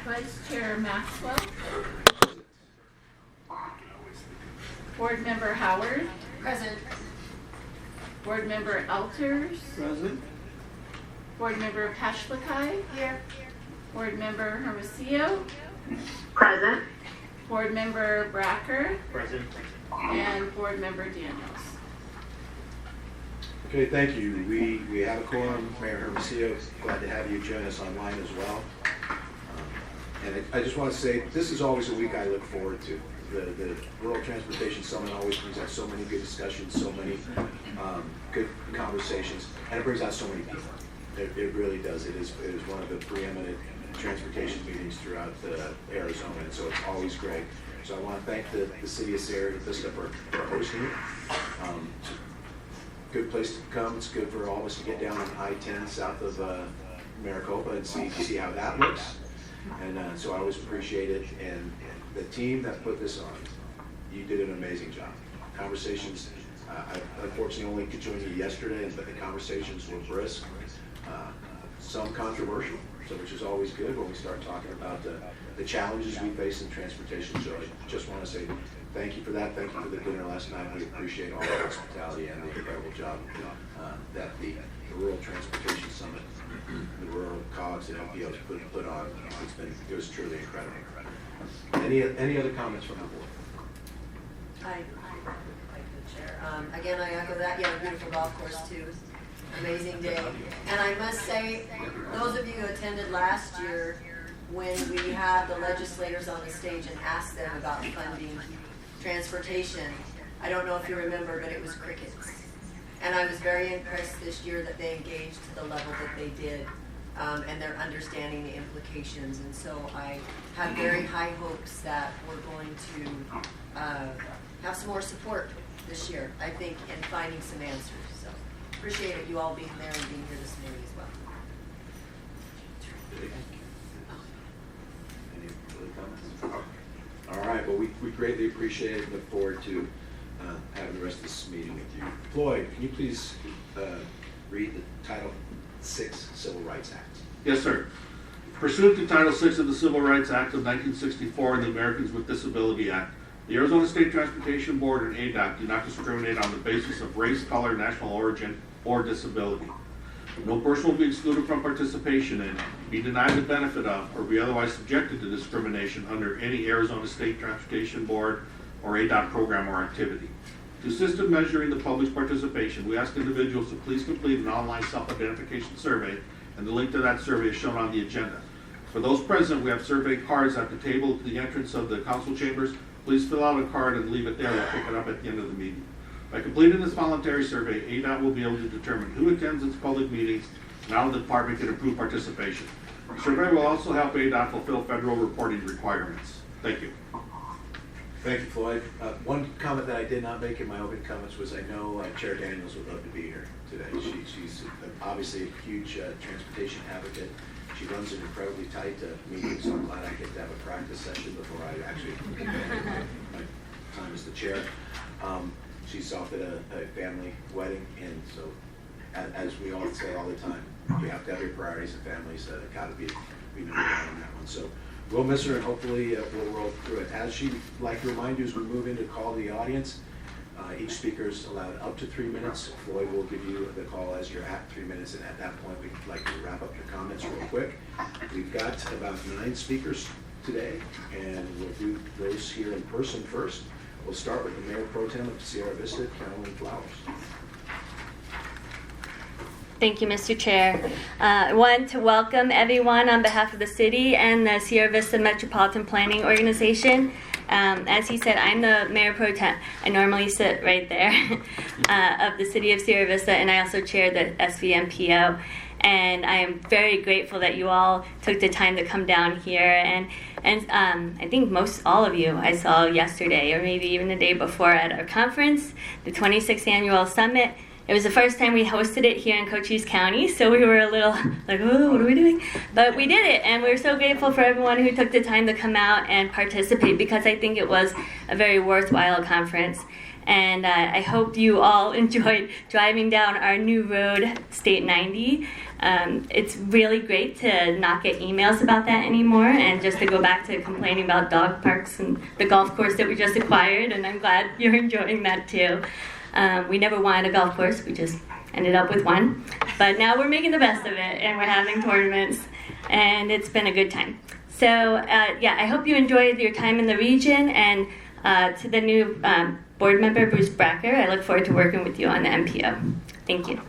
Vice Chair Maxwell. Board Member Howard. Present. Board Member Elters. Present. Board Member Pashlikai. Here. Board Member Hermosillo. Present. Board Member Bracker. Present. And Board Member Daniels. Okay, thank you. We have a quorum. Mayor Hermosillo, glad to have you join us online as well. And I just want to say, this is always a week I look forward to. The Rural Transportation Summit always brings out so many good discussions, so many good conversations, and it brings out so many people. It really does. It is one of the preeminent transportation meetings throughout Arizona, and so it's always great. So I want to thank the city of Sierra Vista for hosting it. It's a good place to come. It's good for all of us to get down on I-10 south of Maricopa and see how that looks. And so I always appreciate it. And the team that put this on, you did an amazing job. Conversations, I unfortunately only could join you yesterday, but the conversations were brisk, some controversial, so which is always good when we start talking about the challenges we face in transportation. So I just want to say thank you for that. Thank you for the dinner last night. We appreciate all the hospitality and the incredible job that the Rural Transportation Summit, the Rural COGS and LPOs put on. It was truly incredible. Any other comments from the board? Hi, the chair. Again, I echo that. Yeah, beautiful golf course too. Amazing day. And I must say, those of you who attended last year, when we had the legislators on the stage and asked them about funding transportation, I don't know if you remember, but it was crickets. And I was very impressed this year that they engaged to the level that they did, and they're understanding the implications. And so I have very high hopes that we're going to have some more support this year, I think, in finding some answers. So appreciate it, you all being there and being here this morning as well. Any other comments? All right, well, we greatly appreciate it and look forward to having the rest of this meeting with you. Floyd, can you please read the Title VI Civil Rights Act? Yes, sir. Pursuant to Title VI of the Civil Rights Act of 1964 and the Americans with Disability Act, the Arizona State Transportation Board and ADOT do not discriminate on the basis of race, color, national origin, or disability. No person will be excluded from participation in, be denied the benefit of, or be otherwise subjected to discrimination under any Arizona State Transportation Board or ADOT program or activity. To assist in measuring the public's participation, we ask individuals to please complete an online self-identification survey, and the link to that survey is shown on the agenda. For those present, we have survey cards at the table at the entrance of the council chambers. Please fill out a card and leave it there. We'll pick it up at the end of the meeting. By completing this voluntary survey, ADOT will be able to determine who attends its public meetings and how the department can improve participation. The survey will also help ADOT fulfill federal reporting requirements. Thank you. Thank you, Floyd. One comment that I did not make in my opening comments was I know Chair Daniels would love to be here today. She's obviously a huge transportation advocate. She runs an incredibly tight meeting, so I'm glad I get to have a practice session before I actually my time as the chair. She's off at a family wedding, and so as we all say all the time, you have to have your priorities and families got to be number one on that one. So we'll miss her, and hopefully we'll roll through it. As she'd like to remind you as we move into call the audience, each speaker is allowed up to 3 minutes. Floyd will give you the call as you're at 3 minutes, and at that point we'd like to wrap up your comments real quick. We've got about 9 speakers today, and we'll do those here in person first. We'll start with the Mayor Pro Tem of Sierra Vista, Carolyn Flowers. Thank you, Mr. Chair. I want to welcome everyone on behalf of the city and the Sierra Vista Metropolitan Planning Organization. As he said, I'm the Mayor Pro Tem. I normally sit right there of the city of Sierra Vista, and I also chair the SVMPO. And I am very grateful that you all took the time to come down here. And I think all of you I saw yesterday, or maybe even the day before, at our conference, the 26th Annual Summit. It was the first time we hosted it here in Cochise County, so we were a little like, oh, what are we doing? But we did it, and we're so grateful for everyone who took the time to come out and participate, because I think it was a very worthwhile conference. And I hope you all enjoyed driving down our new road, State 90. It's really great to not get emails about that anymore and just to go back to complaining about dog parks and the golf course that we just acquired, and I'm glad you're enjoying that too. We never wanted a golf course, we just ended up with one. But now we're making the best of it and we're having tournaments and it's been a good time. So yeah, I hope you enjoyed your time in the region, and to the new board member, Bruce Bracker, I look forward to working with you on the MPO. Thank you.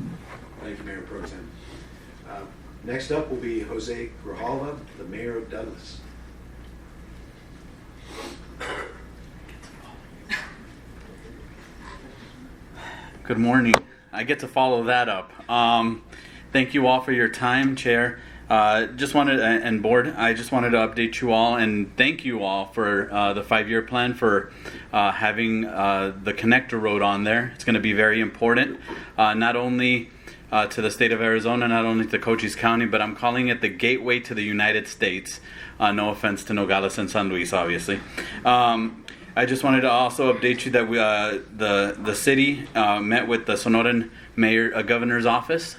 Thank you, Mayor Pro Tem. Next up will be Jose Grijalva, the mayor of Douglas. Good morning. I get to follow that up. Thank you all for your time, Chair. Just wanted, and board, I just wanted to update you all and thank you all for the 5-year plan, for having the connector road on there. It's going to be very important, not only to the state of Arizona, not only to Cochise County, but I'm calling it the gateway to the United States. No offense to Nogales and San Luis, obviously. I just wanted to also update you that we, the city met with the Sonoran Mayor Governor's office.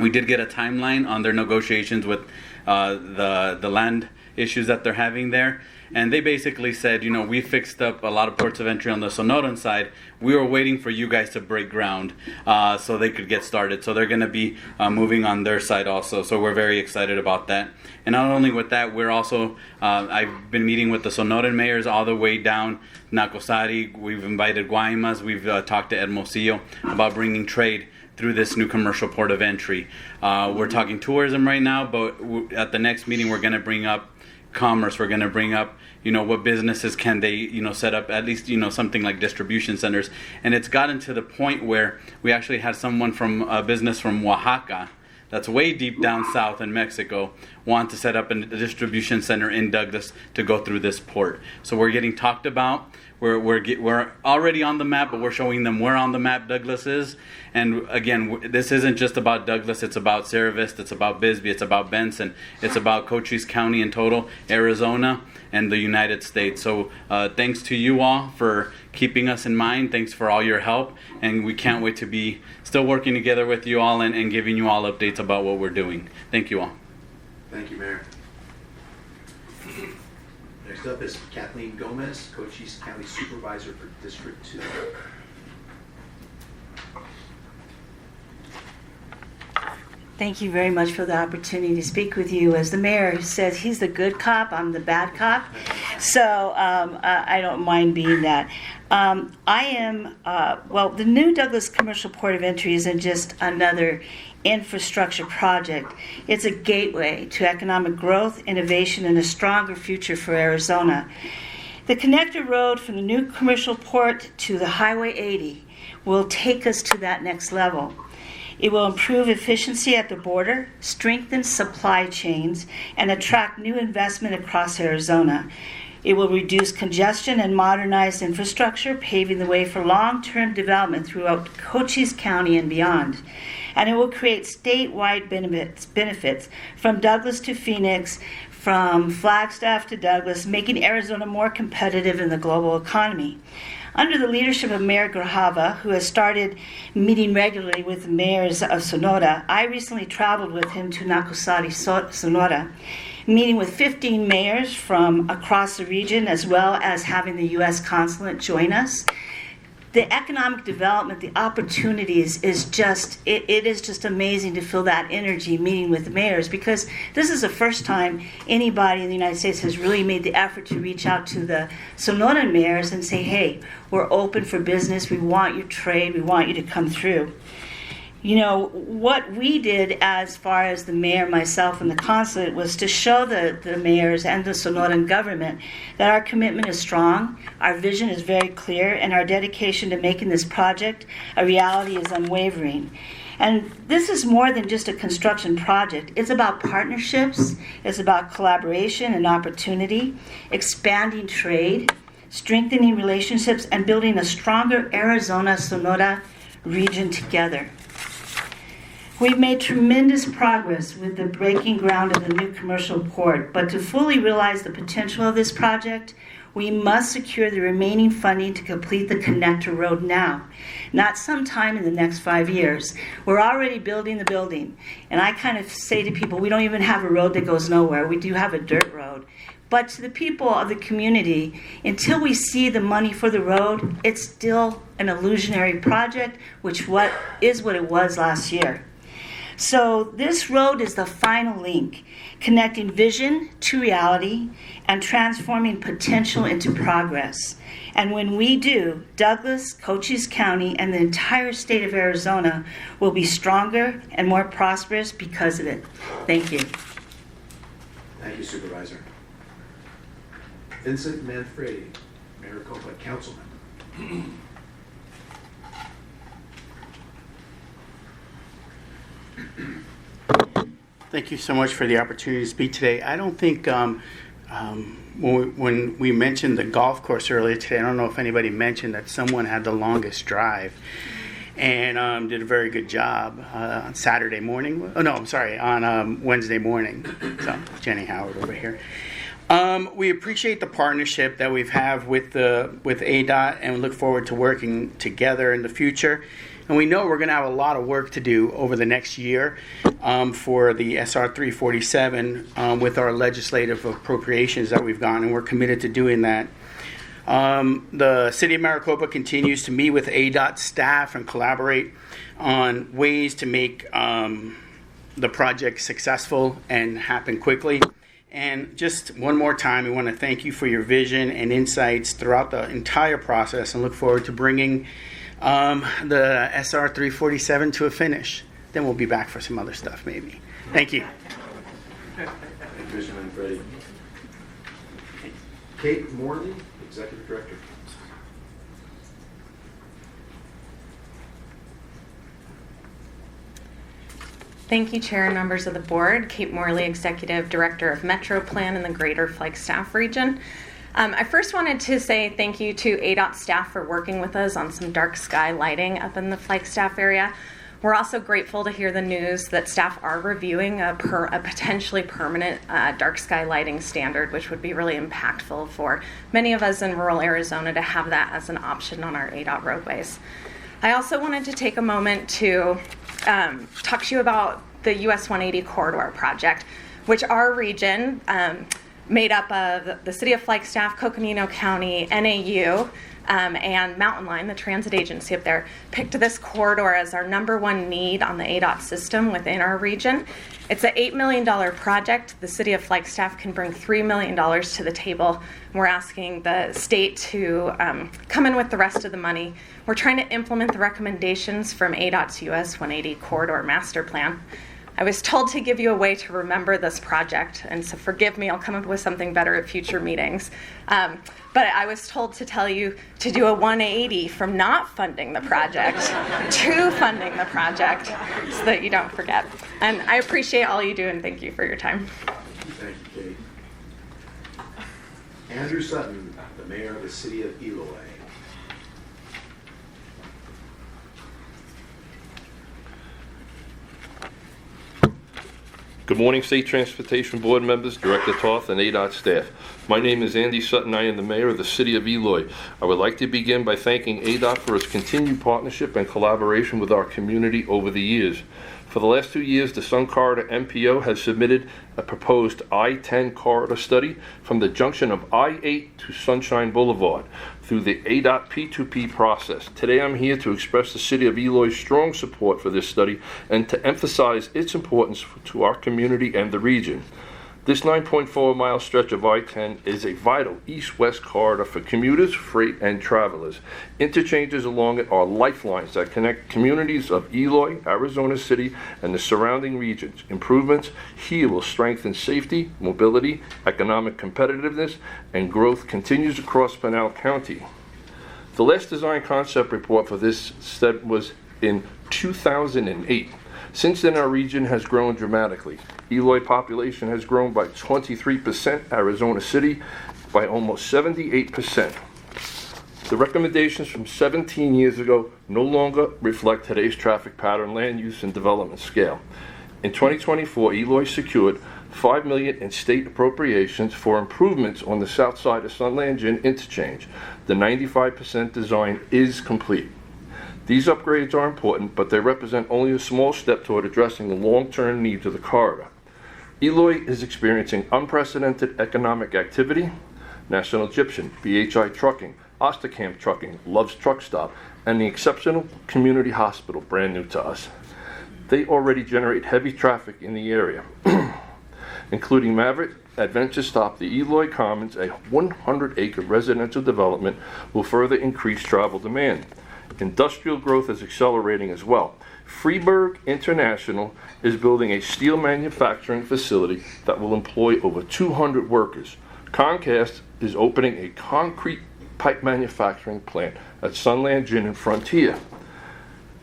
We did get a timeline on their negotiations with the land issues that they're having there. And they basically said, you know, we fixed up a lot of ports of entry on the Sonoran side. We were waiting for you guys to break ground so they could get started. So they're going to be moving on their side also. So we're very excited about that. And not only with that, we're also, I've been meeting with the Sonoran mayors all the way down Nacosari. We've invited Guaymas. We've talked to Hermosillo about bringing trade through this new commercial port of entry. We're talking tourism right now, but at the next meeting we're going to bring up commerce. We're going to bring up, you know, what businesses can they, you know, set up, at least, you know, something like distribution centers. And it's gotten to the point where we actually had someone from a business from Oaxaca, that's way deep down south in Mexico, want to set up a distribution center in Douglas to go through this port. So we're getting talked about. We're already on the map, but we're showing them where on the map Douglas is. And again, this isn't just about Douglas. It's about Sierra Vista. It's about Bisbee. It's about Benson. It's about Cochise County in total, Arizona, and the United States. So thanks to you all for keeping us in mind. Thanks for all your help. And we can't wait to be still working together with you all and giving you all updates about what we're doing. Thank you all. Thank you, Mayor. Next up is Kathleen Gomez, Cochise County Supervisor for District 2. Thank you very much for the opportunity to speak with you. As the mayor says, he's the good cop, I'm the bad cop. So I don't mind being that. The new Douglas Commercial Port of Entry isn't just another infrastructure project. It's a gateway to economic growth, innovation, and a stronger future for Arizona. The connector road from the new commercial port to the Highway 80 will take us to that next level. It will improve efficiency at the border, strengthen supply chains, and attract new investment across Arizona. It will reduce congestion and modernize infrastructure, paving the way for long-term development throughout Cochise County and beyond. And it will create statewide benefits from Douglas to Phoenix, from Flagstaff to Douglas, making Arizona more competitive in the global economy. Under the leadership of Mayor Grijalva, who has started meeting regularly with the mayors of Sonora, I recently traveled with him to Nacosari, Sonora, meeting with 15 mayors from across the region, as well as having the U.S. consulate join us. The economic development, the opportunities is just, it is just amazing to feel that energy meeting with the mayors, because this is the first time anybody in the United States has really made the effort to reach out to the Sonoran mayors and say, hey, we're open for business, we want your trade, we want you to come through. You know, what we did as far as the mayor, myself, and the consulate was to show the mayors and the Sonoran government that our commitment is strong, our vision is very clear, and our dedication to making this project a reality is unwavering. And this is more than just a construction project. It's about partnerships, it's about collaboration and opportunity, expanding trade, strengthening relationships, and building a stronger Arizona-Sonora region together. We've made tremendous progress with the breaking ground of the new commercial port, but to fully realize the potential of this project, We must secure the remaining funding to complete the connector road now, not sometime in the next 5 years. We're already building the building, and I kind of say to people, we don't even have a road that goes nowhere. We do have a dirt road. But to the people of the community, until we see the money for the road, it's still an illusionary project, which is what it was last year. So this road is the final link, connecting vision to reality and transforming potential into progress. And when we do, Douglas, Cochise County, and the entire state of Arizona will be stronger and more prosperous because of it. Thank you. Thank you, Supervisor. Vincent Manfredi, Maricopa Councilman. Thank you so much for the opportunity to speak today. I don't think when we mentioned the golf course earlier today, I don't know if anybody mentioned that someone had the longest drive and did a very good job on Saturday morning. Oh, no, I'm sorry, on Wednesday morning. So, Jenny Howard over here. We appreciate the partnership that we've had with ADOT, and we look forward to working together in the future. And we know we're going to have a lot of work to do over the next year for the SR 347 with our legislative appropriations that we've gotten, and we're committed to doing that. The City of Maricopa continues to meet with ADOT staff and collaborate on ways to make the project successful and happen quickly. And just one more time, we want to thank you for your vision and insights throughout the entire process, and look forward to bringing the SR 347 to a finish. Then we'll be back for some other stuff, maybe. Thank you. Thank you, Mr. Manfredi. Kate Morley, Executive Director. Thank you, Chair and members of the board. Kate Morley, Executive Director of Metro Plan in the Greater Flagstaff region. I first wanted to say thank you to ADOT staff for working with us on some dark sky lighting up in the Flagstaff area. We're also grateful to hear the news that staff are reviewing a potentially permanent dark sky lighting standard, which would be really impactful for many of us in rural Arizona to have that as an option on our ADOT roadways. I also wanted to take a moment to talk to you about the US 180 corridor project, which our region, made up of the City of Flagstaff, Coconino County, NAU, and Mountain Line, the transit agency up there, picked this corridor as our #1 need on the ADOT system within our region. It's an $8 million project. The City of Flagstaff can bring $3 million to the table. We're asking the state to come in with the rest of the money. We're trying to implement the recommendations from ADOT's US 180 Corridor Master Plan. I was told to give you a way to remember this project, and so forgive me, I'll come up with something better at future meetings. But I was told to tell you to do a 180 from not funding the project to funding the project so that you don't forget. And I appreciate all you do, and thank you for your time. Thank you, Kate. Andrew Sutton, the Mayor of the City of Eloy. Good morning, State Transportation Board members, Director Toth, and ADOT staff. My name is Andy Sutton. I am the Mayor of the City of Eloy. I would like to begin by thanking ADOT for its continued partnership and collaboration with our community over the years. For the last 2 years, the Sun Corridor MPO has submitted a proposed I-10 corridor study from the junction of I-8 to Sunshine Boulevard through the ADOT P2P process. Today I'm here to express the City of Eloy's strong support for this study and to emphasize its importance to our community and the region. This 9.4-mile stretch of I-10 is a vital east-west corridor for commuters, freight, and travelers. Interchanges along it are lifelines that connect communities of Eloy, Arizona City, and the surrounding regions. Improvements here will strengthen safety, mobility, economic competitiveness, and growth continues across Pinal County. The last design concept report for this step was in 2008. Since then, our region has grown dramatically. Eloy population has grown by 23%, Arizona City by almost 78%. The recommendations from 17 years ago no longer reflect today's traffic pattern, land use, and development scale. In 2024, Eloy secured $5 million in state appropriations for improvements on the south side of Sunland Gin interchange. The 95% design is complete. These upgrades are important, but they represent only a small step toward addressing the long-term needs of the corridor. Eloy is experiencing unprecedented economic activity. National Egyptian, BHI Trucking, Osterkamp Trucking, Love's Truck Stop, and the exceptional community hospital, brand new to us. They already generate heavy traffic in the area, including Maverick Adventure Stop. The Eloy Commons, a 100-acre residential development, will further increase travel demand. Industrial growth is accelerating as well. Freeburg International is building a steel manufacturing facility that will employ over 200 workers. Comcast is opening a concrete pipe manufacturing plant at Sunland Gin and Frontier.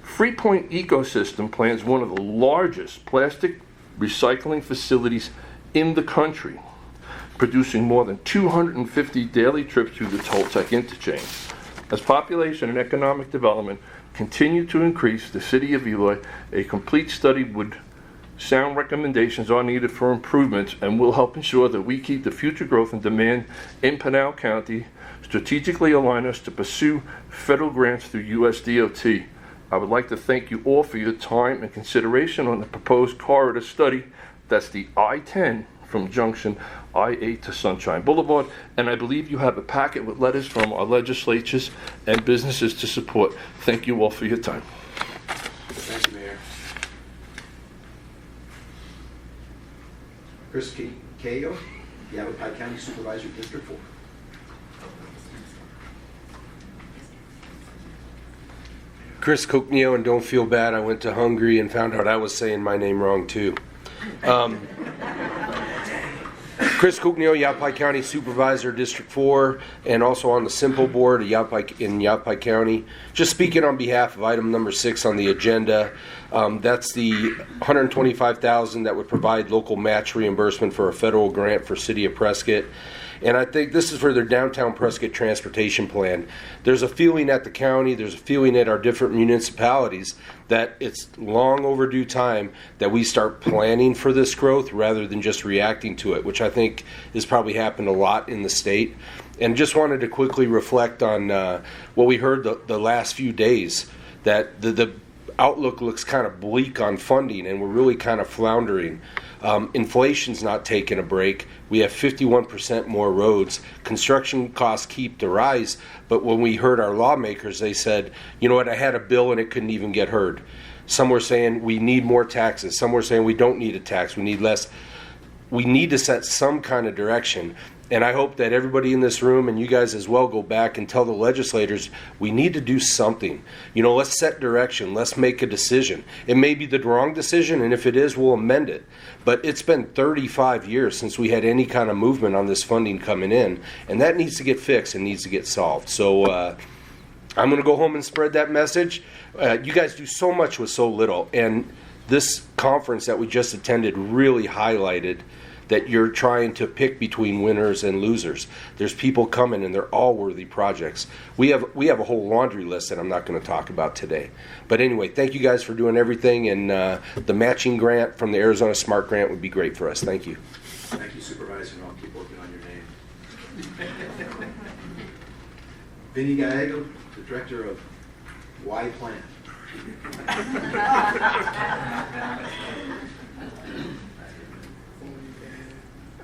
Freepoint Ecosystem plans one of the largest plastic recycling facilities in the country, producing more than 250 daily trips through the Toltec interchange. As population and economic development continue to increase the city of Eloy, a complete study would sound recommendations are needed for improvements and will help ensure that we keep the future growth and demand in Pinal County, strategically align us to pursue federal grants through USDOT. I would like to thank you all for your time and consideration on the proposed corridor study. That's the I-10 from Junction I-8 to Sunshine Boulevard, and I believe you have a packet with letters from our legislatures and businesses to support. Thank you all for your time. Thank you, Mayor. Chris Cayo, Yavapai County Supervisor, District 4. Chris Cookneo, and don't feel bad, I went to Hungary and found out I was saying my name wrong too. Chris Cookneo, Yavapai County Supervisor, District 4, and also on the Simple Board in Yavapai County. Just speaking on behalf of item number 6 on the agenda, that's the $125,000 that would provide local match reimbursement for a federal grant for City of Prescott. And I think this is for their downtown Prescott transportation plan. There's a feeling at the county, there's a feeling at our different municipalities that it's long overdue time that we start planning for this growth rather than just reacting to it, which I think has probably happened a lot in the state. And just wanted to quickly reflect on what we heard the last few days, that the outlook looks kind of bleak on funding, and we're really kind of floundering. Inflation's not taking a break. We have 51% more roads. Construction costs keep to rise, but when we heard our lawmakers, they said, you know what, I had a bill and it couldn't even get heard. Some were saying we need more taxes. Some were saying we don't need a tax, we need less. We need to set some kind of direction. And I hope that everybody in this room and you guys as well go back and tell the legislators we need to do something. You know, let's set direction. Let's make a decision. It may be the wrong decision, and if it is, we'll amend it. But it's been 35 years since we had any kind of movement on this funding coming in, and that needs to get fixed and needs to get solved. So I'm going to go home and spread that message. You guys do so much with so little, and this conference that we just attended really highlighted that you're trying to pick between winners and losers. There's people coming, and they're all worthy projects. We have a whole laundry list that I'm not going to talk about today. But anyway, thank you guys for doing everything, and the matching grant from the Arizona Smart Grant would be great for us. Thank you. Thank you, Supervisor, and I'll keep working on your name. Vinny Gallego, the Director of Y Plan.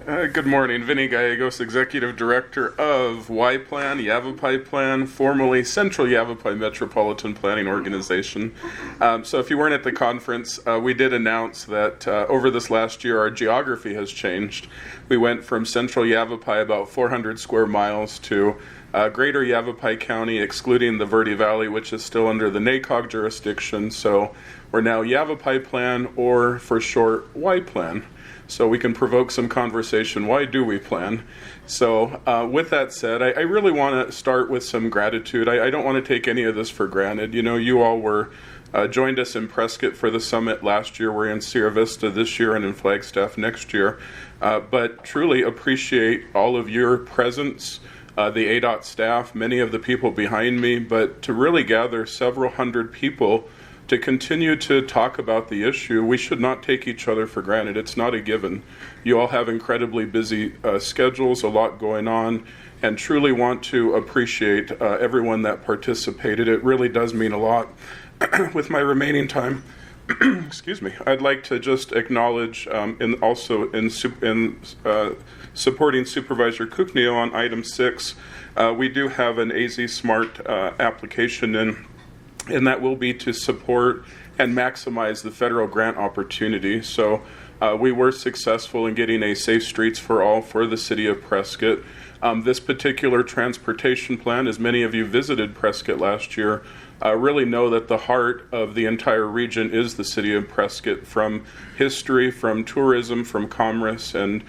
Good morning. Vinny Gallegos, Executive Director of Y-Plan, Yavapai Plan, formerly Central Yavapai Metropolitan Planning Organization. So if you weren't at the conference, we did announce that over this last year our geography has changed. We went from Central Yavapai, about 400 square miles, to Greater Yavapai County, excluding the Verde Valley, which is still under the NACOG jurisdiction. So we're now Yavapai Plan, or for short, Y-Plan. So we can provoke some conversation. Why do we plan? So with that said, I really want to start with some gratitude. I don't want to take any of this for granted. You know, you all were joined us in Prescott for the summit last year. We're in Sierra Vista this year and in Flagstaff next year. But truly appreciate all of your presence, the ADOT staff, many of the people behind me, but to really gather several hundred people to continue to talk about the issue. We should not take each other for granted. It's not a given. You all have incredibly busy schedules, a lot going on, and truly want to appreciate everyone that participated. It really does mean a lot. With my remaining time, excuse me, I'd like to just acknowledge in supporting Supervisor Kuknio on item 6. We do have an AZ Smart application in, and that will be to support and maximize the federal grant opportunity. So we were successful in getting a Safe Streets for All for the city of Prescott. This particular transportation plan, as many of you visited Prescott last year, really know that the heart of the entire region is the city of Prescott, from history, from tourism, from commerce, and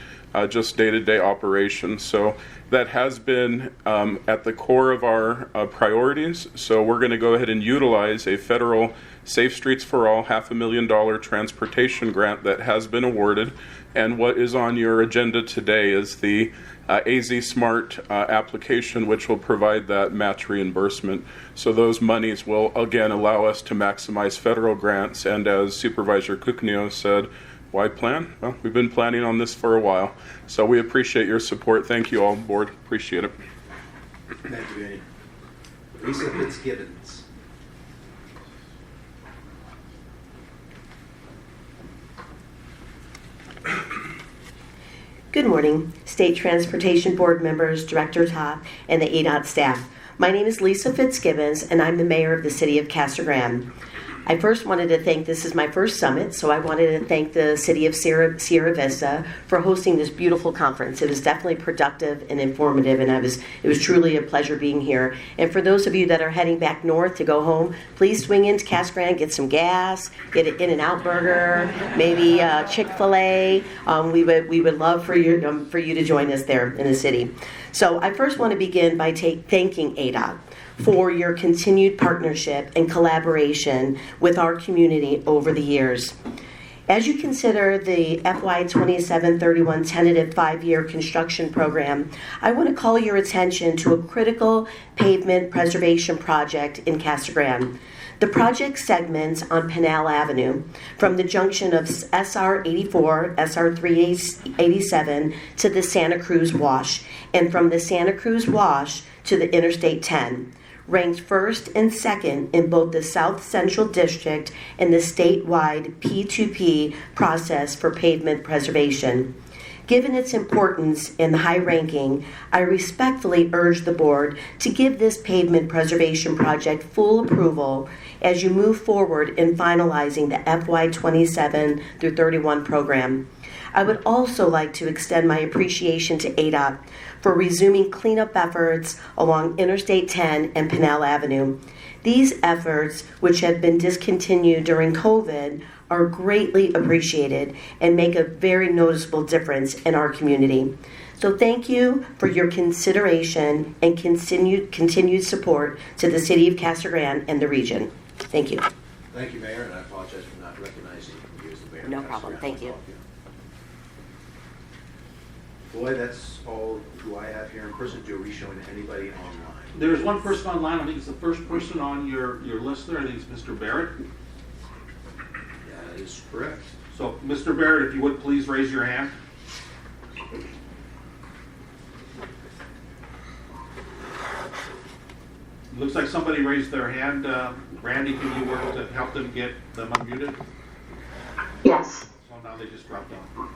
just day-to-day operations. So that has been at the core of our priorities. So we're going to go ahead and utilize a federal Safe Streets for All $500,000 transportation grant that has been awarded. And what is on your agenda today is the AZ Smart application, which will provide that match reimbursement. So those monies will, again, allow us to maximize federal grants. And as Supervisor Kuknio said, why plan? Well, we've been planning on this for a while. So we appreciate your support. Thank you all, board. Appreciate it. Thank you, Vinny. Lisa Fitzgibbons. Good morning, State Transportation Board members, Director Toth, and the ADOT staff. My name is Lisa Fitzgibbons, and I'm the mayor of the city of Casa Grande. I first wanted to thank, this is my first summit, so I wanted to thank the city of Sierra Vista for hosting this beautiful conference. It was definitely productive and informative, and it was truly a pleasure being here. And for those of you that are heading back north to go home, please swing into Casa Grande, get some gas, get an In-N-Out burger, maybe Chick-fil-A. We would love for you to join us there in the city. So I first want to begin by thanking ADOT for your continued partnership and collaboration with our community over the years. As you consider the FY 27-31 tentative 5-year construction program, I want to call your attention to a critical pavement preservation project in Casa Grande. The project segments on Pinal Avenue from the junction of SR 84, SR 387 to the Santa Cruz Wash, and from the Santa Cruz Wash to the Interstate 10. Ranked first and second in both the South Central District and the statewide P2P process for pavement preservation. Given its importance and the high ranking, I respectfully urge the board to give this pavement preservation project full approval as you move forward in finalizing the FY 27 through 31 program. I would also like to extend my appreciation to ADOT for resuming cleanup efforts along Interstate 10 and Pinal Avenue. These efforts, which had been discontinued during COVID, are greatly appreciated and make a very noticeable difference in our community. So thank you for your consideration and continued support to the City of Casa Grande and the region. Thank you. Thank you, Mayor, and I apologize for not recognizing you as the mayor. No problem. Thank you. Boy, that's all who I have here in person. Do we showing anybody online? There's one person online. I think it's the first person on your list there. I think it's Mr. Barrett. That is correct. So, Mr. Barrett, if you would please raise your hand. Looks like somebody raised their hand. Randy, can you work to help them get them unmuted? Yes. So now they just dropped off.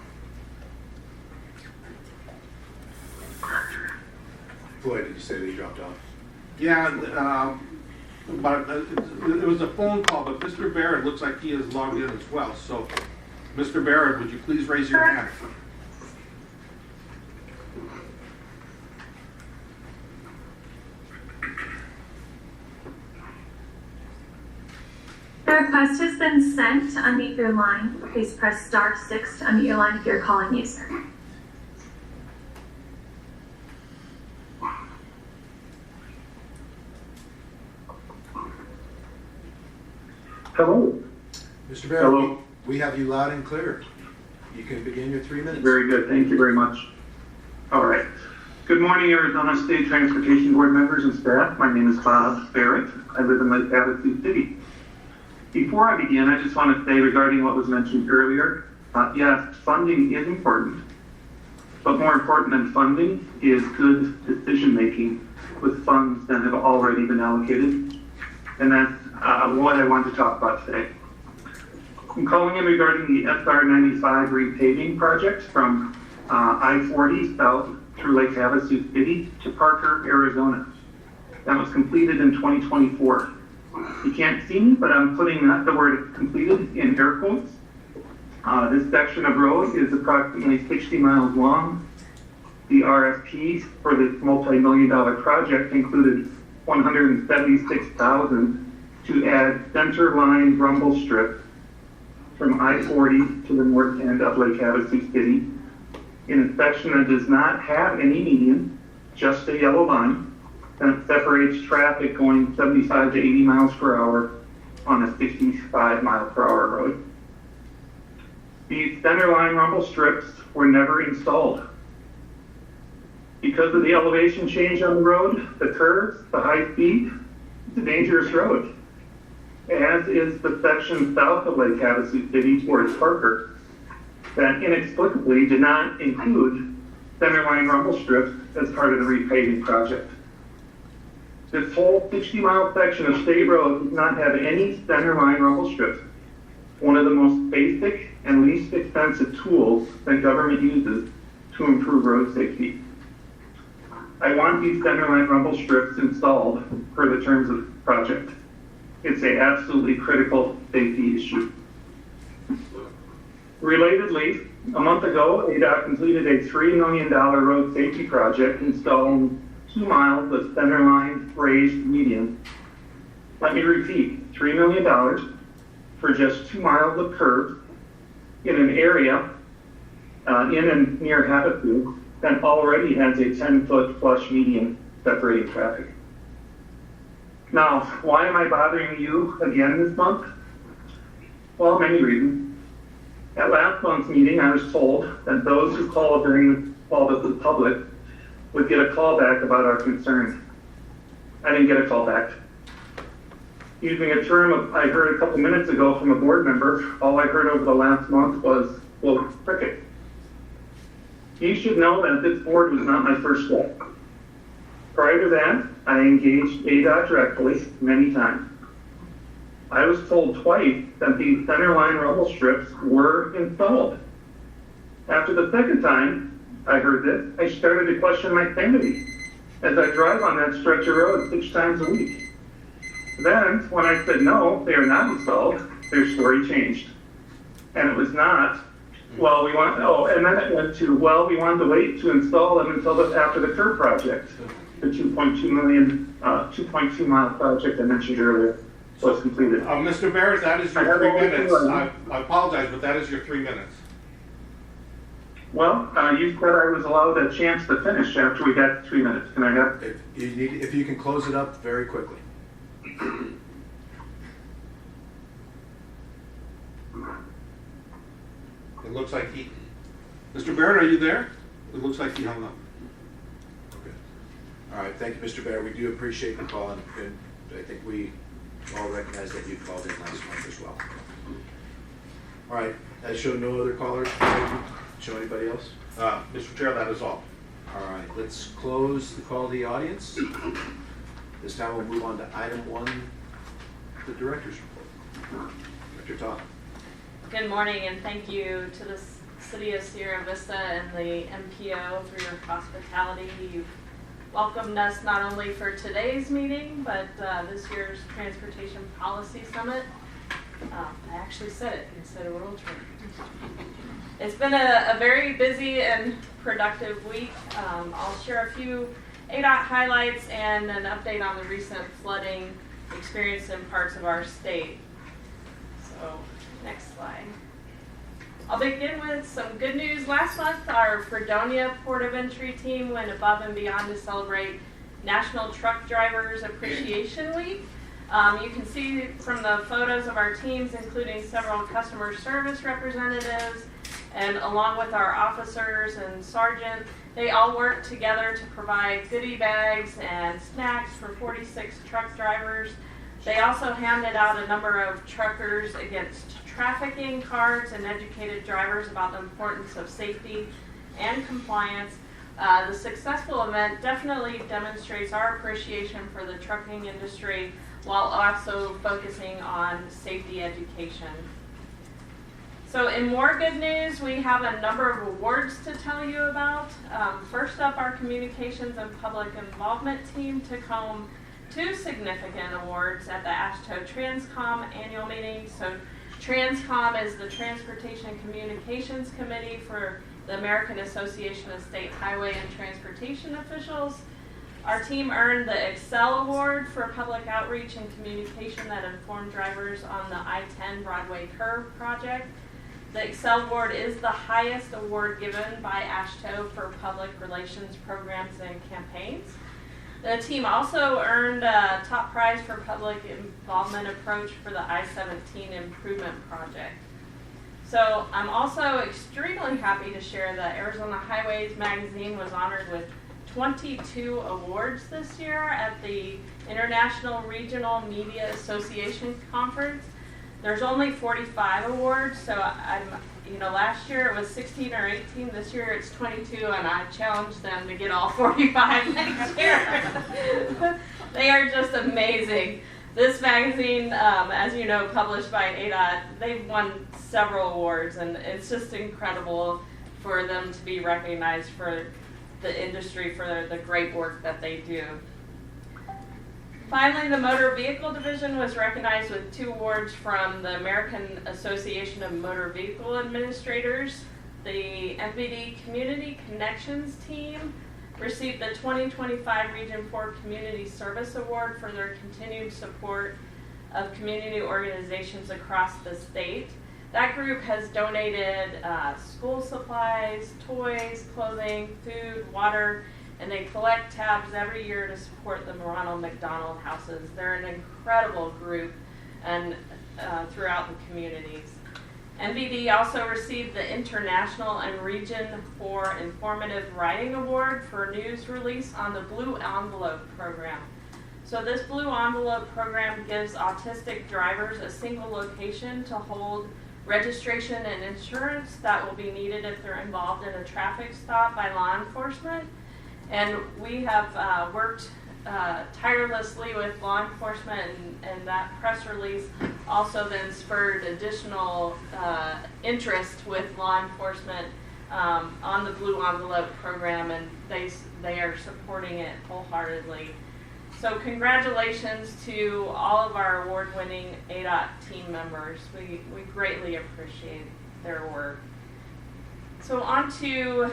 Floyd, did you say they dropped off? Yeah, but it was a phone call, but Mr. Barrett looks like he is logged in as well. So, Mr. Barrett, would you please raise your hand? The request has been sent to unmute your line. Please press *6 to unmute your line if you're calling user. Hello. Mr. Barrett, Hello. we have you loud and clear. You can begin your 3 minutes. Very good. Thank you very much. All right. Good morning, Arizona State Transportation Board members and staff. My name is Bob Barrett. I live in Lake Havasu City. Before I begin, I just want to say regarding what was mentioned earlier, yes, funding is important, but more important than funding is good decision-making with funds that have already been allocated, and that's what I want to talk about today. I'm calling in regarding the SR 95 repaving project from I-40 south through Lake Havasu City to Parker, Arizona. That was completed in 2024. You can't see me, but I'm putting the word completed in air quotes. This section of road is approximately 60 miles long. The RFP for this multi-million-dollar project included $176,000 to add center line rumble strip from I-40 to the north end of Lake Havasu City in a section that does not have any median, just a yellow line, and it separates traffic going 75 to 80 miles per hour on a 65 mile per hour road. These center line rumble strips were never installed. Because of the elevation change on the road, the curves, the high speed, it's a dangerous road, as is the section south of Lake Havasu City towards Parker that inexplicably did not include center line rumble strips as part of the repaving project. This whole 60-mile section of state road does not have any center line rumble strips, one of the most basic and least expensive tools that government uses to improve road safety. I want these center line rumble strips installed per the terms of the project. It's an absolutely critical safety issue. Relatedly, a month ago, ADOT completed a $3 million road safety project installing 2 miles of center line raised median. Let me repeat, $3 million for just 2 miles of curb in an area in and near Havasu that already has a 10-foot flush median separating traffic. Now, why am I bothering you again this month? Well, many reasons. At last month's meeting, I was told that those who called during the call to the public would get a call back about our concerns. I didn't get a call back. Using a term I heard a couple minutes ago from a board member, all I heard over the last month was, well, cricket. You should know that this board was not my first step. Prior to that, I engaged ADOT directly many times. I was told twice that these center line rumble strips were installed. After the second time I heard this, I started to question my sanity as I drive on that stretch of road 6 times a week. Then, when I said no, they are not installed, their story changed. And it was not, well, we want, and then it went to, well, we wanted to wait to install them until after the curb project, the 2.2 mile project I mentioned earlier was completed. Mr. Barrett, that is your 3 minutes. I apologize, but that is your 3 minutes. Well, you said I was allowed a chance to finish after we got 3 minutes. Can I have? If you can close it up very quickly. It looks like Mr. Barrett, are you there? It looks like he hung up. Okay. All right, thank you, Mr. Barrett. We do appreciate the call, and I think we all recognize that you called in last month as well. All right, I show no other callers. Show anybody else? Mr. Chair, that is all. All right, let's close the call to the audience. This time we'll move on to item 1, the director's report. Director Todd. Good morning, and thank you to the City of Sierra Vista and the MPO for your hospitality. You've welcomed us not only for today's meeting, but this year's Transportation Policy Summit. I actually said it instead of World Trade. It's been a very busy and productive week. I'll share a few ADOT highlights and an update on the recent flooding experienced in parts of our state. So, next slide. I'll begin with some good news. Last month, our Fredonia Port of Entry team went above and beyond to celebrate National Truck Drivers Appreciation Week. You can see from the photos of our teams, including several customer service representatives, and along with our officers and sergeant, they all worked together to provide goodie bags and snacks for 46 truck drivers They also handed out a number of truckers against trafficking cards and educated drivers about the importance of safety and compliance. The successful event definitely demonstrates our appreciation for the trucking industry while also focusing on safety education. So in more good news, we have a number of awards to tell you about. First up, our communications and public involvement team took home 2 significant awards at the AASHTO Transcom annual meeting. So Transcom is the Transportation Communications Committee for the American Association of State Highway and Transportation Officials. Our team earned the Excel Award for public outreach and communication that informed drivers on the I-10 Broadway Curve project. The Excel Award is the highest award given by AASHTO for public relations programs and campaigns. The team also earned a top prize for public involvement approach for the I-17 improvement project. So I'm also extremely happy to share that Arizona Highways magazine was honored with 22 awards this year at the International Regional Media Association Conference. There's only 45 awards, so last year it was 16 or 18, this year it's 22, and I challenged them to get all 45 next year. They are just amazing. This magazine, as you know, published by ADOT, they've won several awards, and it's just incredible for them to be recognized for the industry for the great work that they do. Finally, the Motor Vehicle Division was recognized with 2 awards from the American Association of Motor Vehicle Administrators. The MVD Community Connections team received the 2025 Region 4 Community Service Award for their continued support of community organizations across the state. That group has donated school supplies, toys, clothing, food, water, and they collect tabs every year to support the Ronald McDonald Houses. They're an incredible group and throughout the communities. MVD also received the International and Region 4 Informative Writing Award for news release on the Blue Envelope program. So this Blue Envelope program gives autistic drivers a single location to hold registration and insurance that will be needed if they're involved in a traffic stop by law enforcement. And we have worked tirelessly with law enforcement, and that press release also then spurred additional interest with law enforcement on the Blue Envelope program, and they are supporting it wholeheartedly. So congratulations to all of our award-winning ADOT team members. We greatly appreciate their work. So on to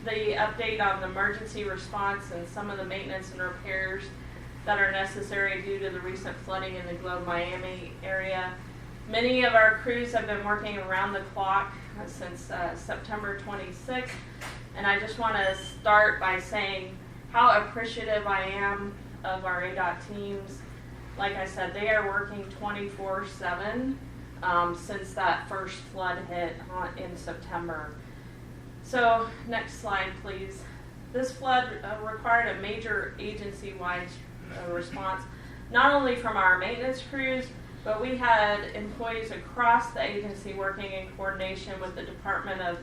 the update on the emergency response and some of the maintenance and repairs that are necessary due to the recent flooding in the Globe Miami area. Many of our crews have been working around the clock since September 26th, and I just want to start by saying how appreciative I am of our ADOT teams. Like I said, they are working 24/7 since that first flood hit in September. So next slide, please. This flood required a major agency-wide response, not only from our maintenance crews, but we had employees across the agency working in coordination with the Department of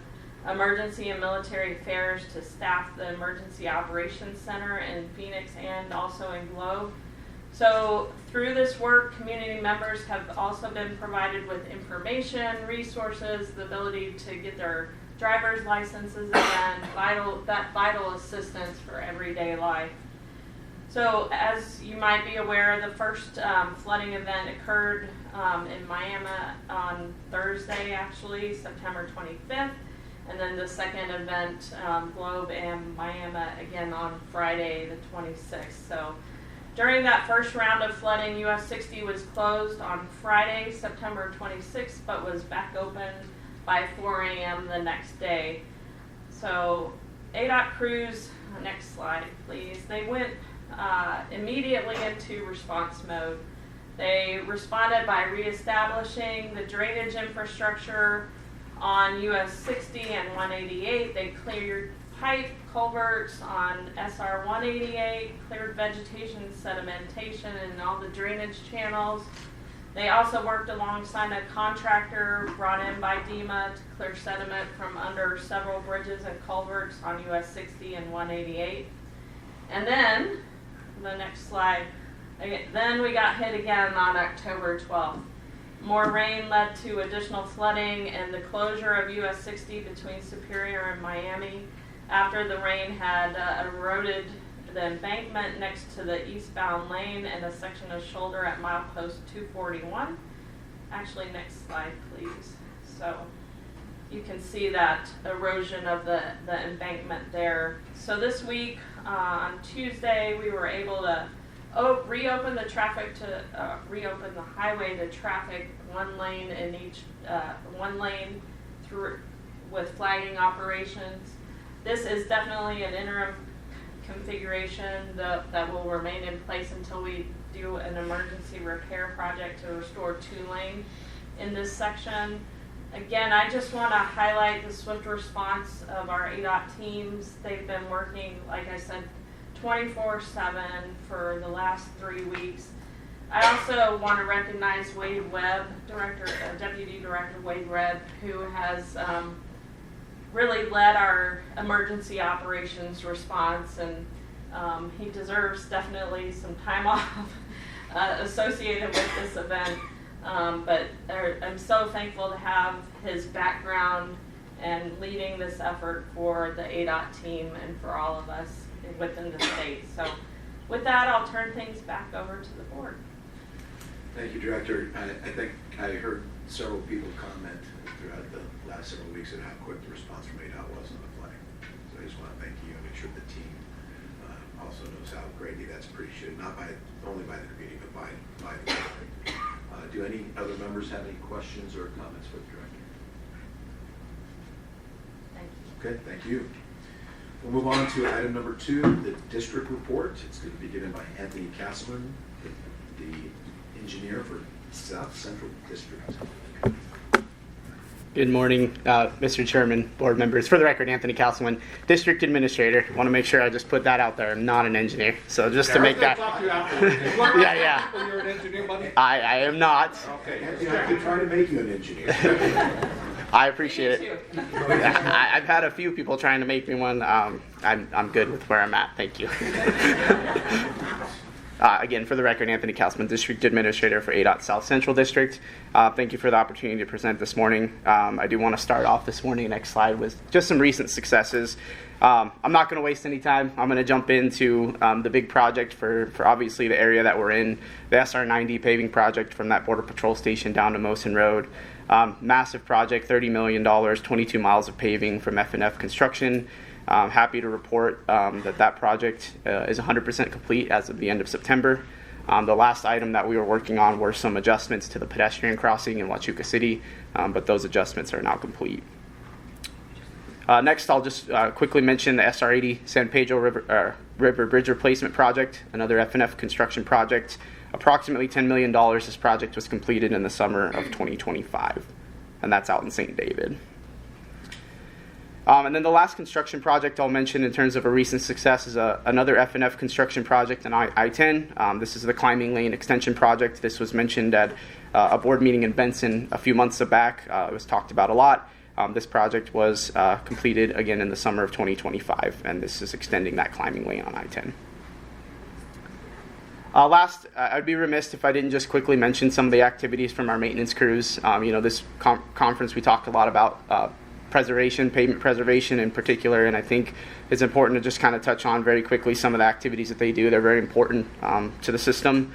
Emergency and Military Affairs to staff the Emergency Operations Center in Phoenix and also in Globe. So through this work, community members have also been provided with information, resources, the ability to get their driver's licenses again, vital assistance for everyday life. So as you might be aware, the first flooding event occurred in Miami on Thursday, actually, September 25th. And then the second event, Globe and Miami, again on Friday, the 26th. So during that first round of flooding, US 60 was closed on Friday, September 26th, but was back open by 4 a.m. the next day. So ADOT crews, next slide please, they went immediately into response mode. They responded by reestablishing the drainage infrastructure on US 60 and 188. They cleared pipe culverts on SR 188, cleared vegetation, sedimentation, and all the drainage channels. They also worked alongside a contractor brought in by DEMA to clear sediment from under several bridges and culverts on US 60 and 188. And then, the next slide, then we got hit again on October 12th. More rain led to additional flooding and the closure of US 60 between Superior and Miami after the rain had eroded the embankment next to the eastbound lane and a section of shoulder at milepost 241. Actually, next slide, please. So you can see that erosion of the embankment there. So this week, on Tuesday, we were able to reopen the traffic to reopen the highway to traffic, one lane in each one lane through with flagging operations. This is definitely an interim configuration that will remain in place until we do an emergency repair project to restore 2-lane in this section. Again, I just want to highlight the swift response of our ADOT teams. They've been working, like I said, 24/7 for the last 3 weeks. I also want to recognize Wade Webb, Deputy Director Wade Webb, who has really led our emergency operations response, and he deserves definitely some time off associated with this event. But I'm so thankful to have his background and leading this effort for the ADOT team and for all of us within the state. So with that, I'll turn things back over to the board. Thank you, Director. I think I heard several people comment throughout the last several weeks at how quick the response from ADOT was on the flooding. So I just want to thank you and make sure the team also knows how greatly that's appreciated, not only by the community, but by the district. Do any other members have any questions or comments for the Director? Thank you. Okay, thank you. We'll move on to item number 2, the district report. It's going to be given by Anthony Castleman, the engineer for South Central District. Good morning, Mr. Chairman, board members. For the record, Anthony Castleman, District Administrator. Want to make sure I just put that out there. I'm not an engineer, so just to make that. Yeah. You're an engineer, buddy? I am not. Okay, I could try to make you an engineer. I appreciate it. I've had a few people trying to make me one. I'm good with where I'm at. Thank you. Again, for the record, Anthony Castleman, District Administrator for ADOT South Central District. Thank you for the opportunity to present this morning. I do want to start off this morning, next slide, with just some recent successes. I'm not going to waste any time. I'm going to jump into the big project for obviously the area that we're in, the SR 90 paving project from that Border Patrol station down to Mosen Road. Massive project, $30 million, 22 miles of paving from F&F Construction. Happy to report that project is 100% complete as of the end of September. The last item that we were working on were some adjustments to the pedestrian crossing in Huachuca City, but those adjustments are now complete. Next, I'll just quickly mention the SR 80 San Pedro River Bridge Replacement Project, another F&F construction project. Approximately $10 million, this project was completed in the summer of 2025, and that's out in St. David. And then the last construction project I'll mention in terms of a recent success is another F&F construction project in I-10. This is the climbing lane extension project. This was mentioned at a board meeting in Benson a few months back. It was talked about a lot. This project was completed again in the summer of 2025, and this is extending that climbing lane on I-10. Last, I'd be remiss if I didn't just quickly mention some of the activities from our maintenance crews. This conference we talked a lot about preservation, pavement preservation in particular, and I think it's important to just kind of touch on very quickly some of the activities that they do. They're very important to the system.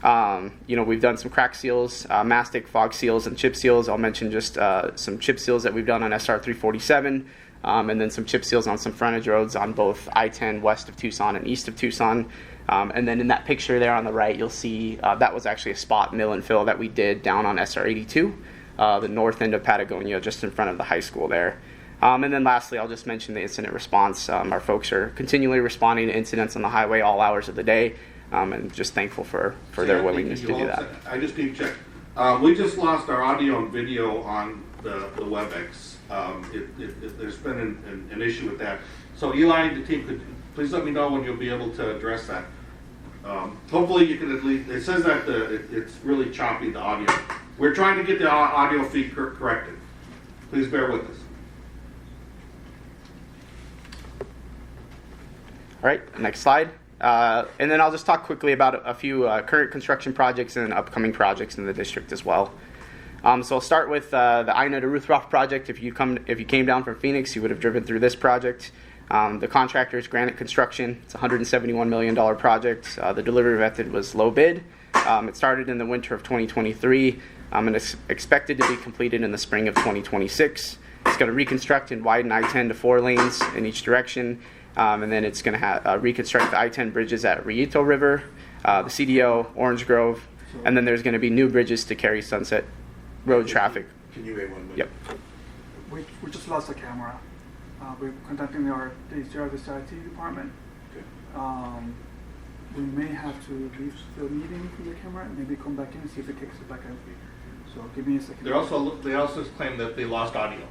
We've done some crack seals, mastic, fog seals, and chip seals. I'll mention just some chip seals that we've done on SR 347, and then some chip seals on some frontage roads on both I-10 west of Tucson and east of Tucson. And then in that picture there on the right, you'll see that was actually a spot mill and fill that we did down on SR 82. The north end of Patagonia, just in front of the high school there. And then lastly, I'll just mention the incident response. Our folks are continually responding to incidents on the highway all hours of the day, and just thankful for their willingness to do that. I just need to check. We just lost our audio and video on the WebEx. There's been an issue with that. So Eli and the team, could please let me know when you'll be able to address that. Hopefully you can at least, it says that it's really choppy, the audio. We're trying to get the audio feed corrected. Please bear with us. All right, next slide. And then I'll just talk quickly about a few current construction projects and upcoming projects in the district as well. So I'll start with the Ina to Ruthroff project. If you came down from Phoenix, you would have driven through this project. The contractor is Granite Construction. It's a $171 million project. The delivery method was low bid. It started in the winter of 2023 and it's expected to be completed in the spring of 2026. It's going to reconstruct and widen I-10 to 4 lanes in each direction. And then it's going to reconstruct the I-10 bridges at Rillito River, the CDO, Orange Grove, and then there's going to be new bridges to carry Sunset Road traffic. Can you wait 1 minute? Yep. We just lost a camera. We're contacting the Zero IT department. Okay. We may have to leave the meeting from the camera and maybe come back in and see if it kicks it back in. So give me a second. They also claim that they lost audio.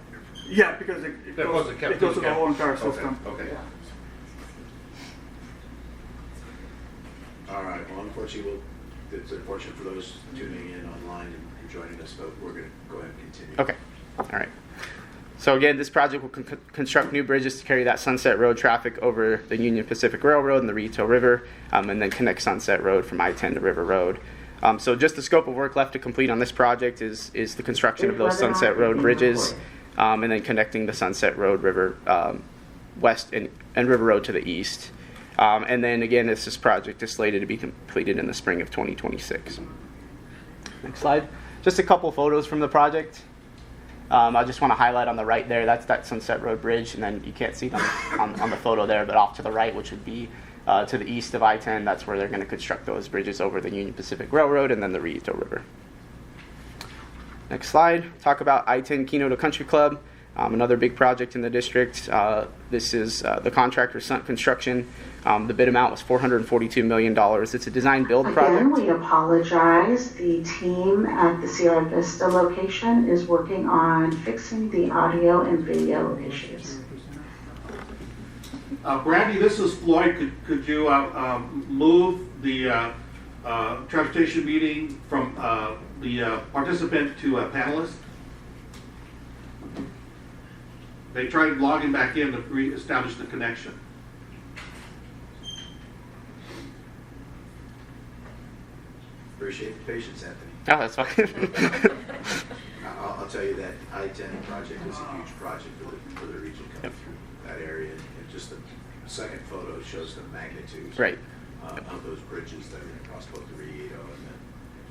Yeah, because it goes to the whole entire system. Okay. Yeah. All right. Well, unfortunately, it's unfortunate for those tuning in online and joining us, but we're going to go ahead and continue. Okay. All right. So again, this project will construct new bridges to carry that Sunset Road traffic over the Union Pacific Railroad and the Rillito River, and then connect Sunset Road from I-10 to River Road. So just the scope of work left to complete on this project is the construction of those Sunset Road bridges, and then connecting the Sunset Road River west and River Road to the east. And then again, this project is slated to be completed in the spring of 2026. Next slide. Just a couple photos from the project. I just want to highlight on the right there, that's that Sunset Road Bridge, and then you can't see it on the photo there, but off to the right, which would be to the east of I-10, that's where they're going to construct those bridges over the Union Pacific Railroad and then the Rillito River. Next slide, talk about I-10 Kino to Country Club, another big project in the district. This is the contractor Sunt Construction. The bid amount was $442 million. It's a design build project. Again, we apologize. The team at the Sierra Vista location is working on fixing the audio and video issues. Brandy, this is Floyd. Could you move the transportation meeting from the participant to a panelist? They tried logging back in to re-establish the connection. Appreciate the patience, Anthony. Oh, that's fine. I'll tell you that I-10 project is a huge project for the region coming through that area. And just the second photo shows the magnitude right. Of those bridges that are across both the Rillito and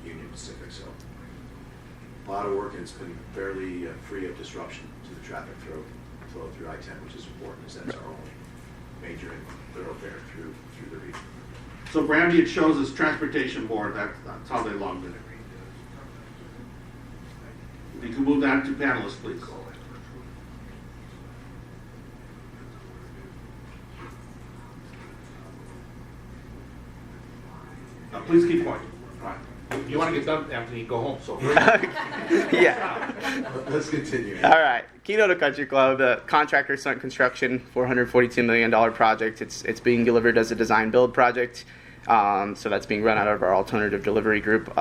the Union Pacific. So a lot of work, and it's been fairly free of disruption to the traffic flow through I-10, which is important, as that's our only major thoroughfare through the region. So Brandy, it shows as transportation board. That's how they logged it. If you can move that to panelists, please. Please keep going. All right. You want to get done, Anthony? Go home. So. Yeah. Let's continue. All right. Kino to Country Club, the contractor Sunt Construction, $442 million project. It's being delivered as a design build project. So that's being run out of our alternative delivery group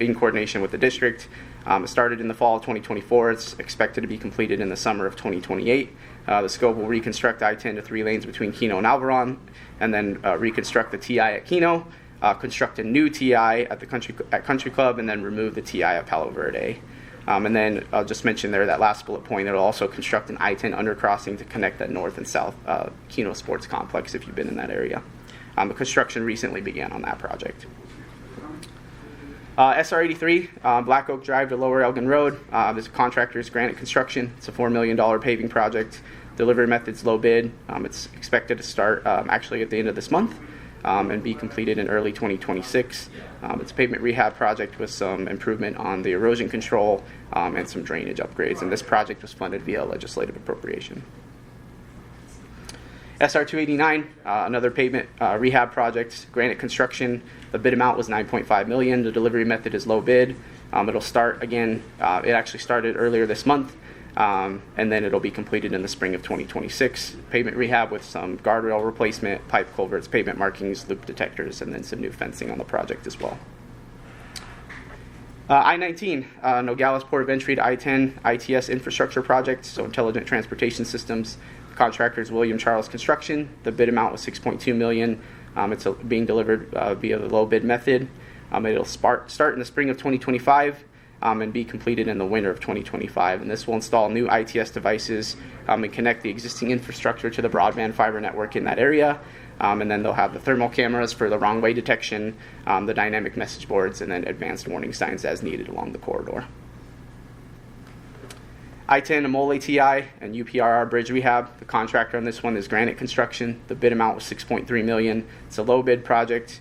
in coordination with the district. It started in the fall of 2024. It's expected to be completed in the summer of 2028. The scope will reconstruct I-10 to 3 lanes between Kino and Alvaron, and then reconstruct the TI at Kino, construct a new TI at Country Club, and then remove the TI at Palo Verde. And then I'll just mention there that last bullet point, it'll also construct an I-10 undercrossing to connect that north and south Kino Sports Complex if you've been in that area. The construction recently began on that project. SR 83, Black Oak Drive to Lower Elgin Road. This contractor's Granite Construction. It's a $4 million paving project. Delivery method's low bid. It's expected to start actually at the end of this month and be completed in early 2026. It's a pavement rehab project with some improvement on the erosion control and some drainage upgrades. And this project was funded via legislative appropriation. SR 289, another pavement rehab project, Granite Construction. The bid amount was $9.5 million. The delivery method is low bid. It'll start again. It actually started earlier this month And then it'll be completed in the spring of 2026. Pavement rehab with some guardrail replacement, pipe culverts, pavement markings, loop detectors, and then some new fencing on the project as well. I-19, Nogales Port of Entry to I-10 ITS infrastructure project, so intelligent transportation systems. The contractor is William Charles Construction. The bid amount was $6.2 million. It's being delivered via the low bid method. It'll start in the spring of 2025 and be completed in the winter of 2025. And this will install new ITS devices and connect the existing infrastructure to the broadband fiber network in that area. And then they'll have the thermal cameras for the wrong way detection, the dynamic message boards, and then advanced warning signs as needed along the corridor. I-10 Amole TI and UPRR bridge rehab. The contractor on this one is Granite Construction. The bid amount was $6.3 million. It's a low bid project.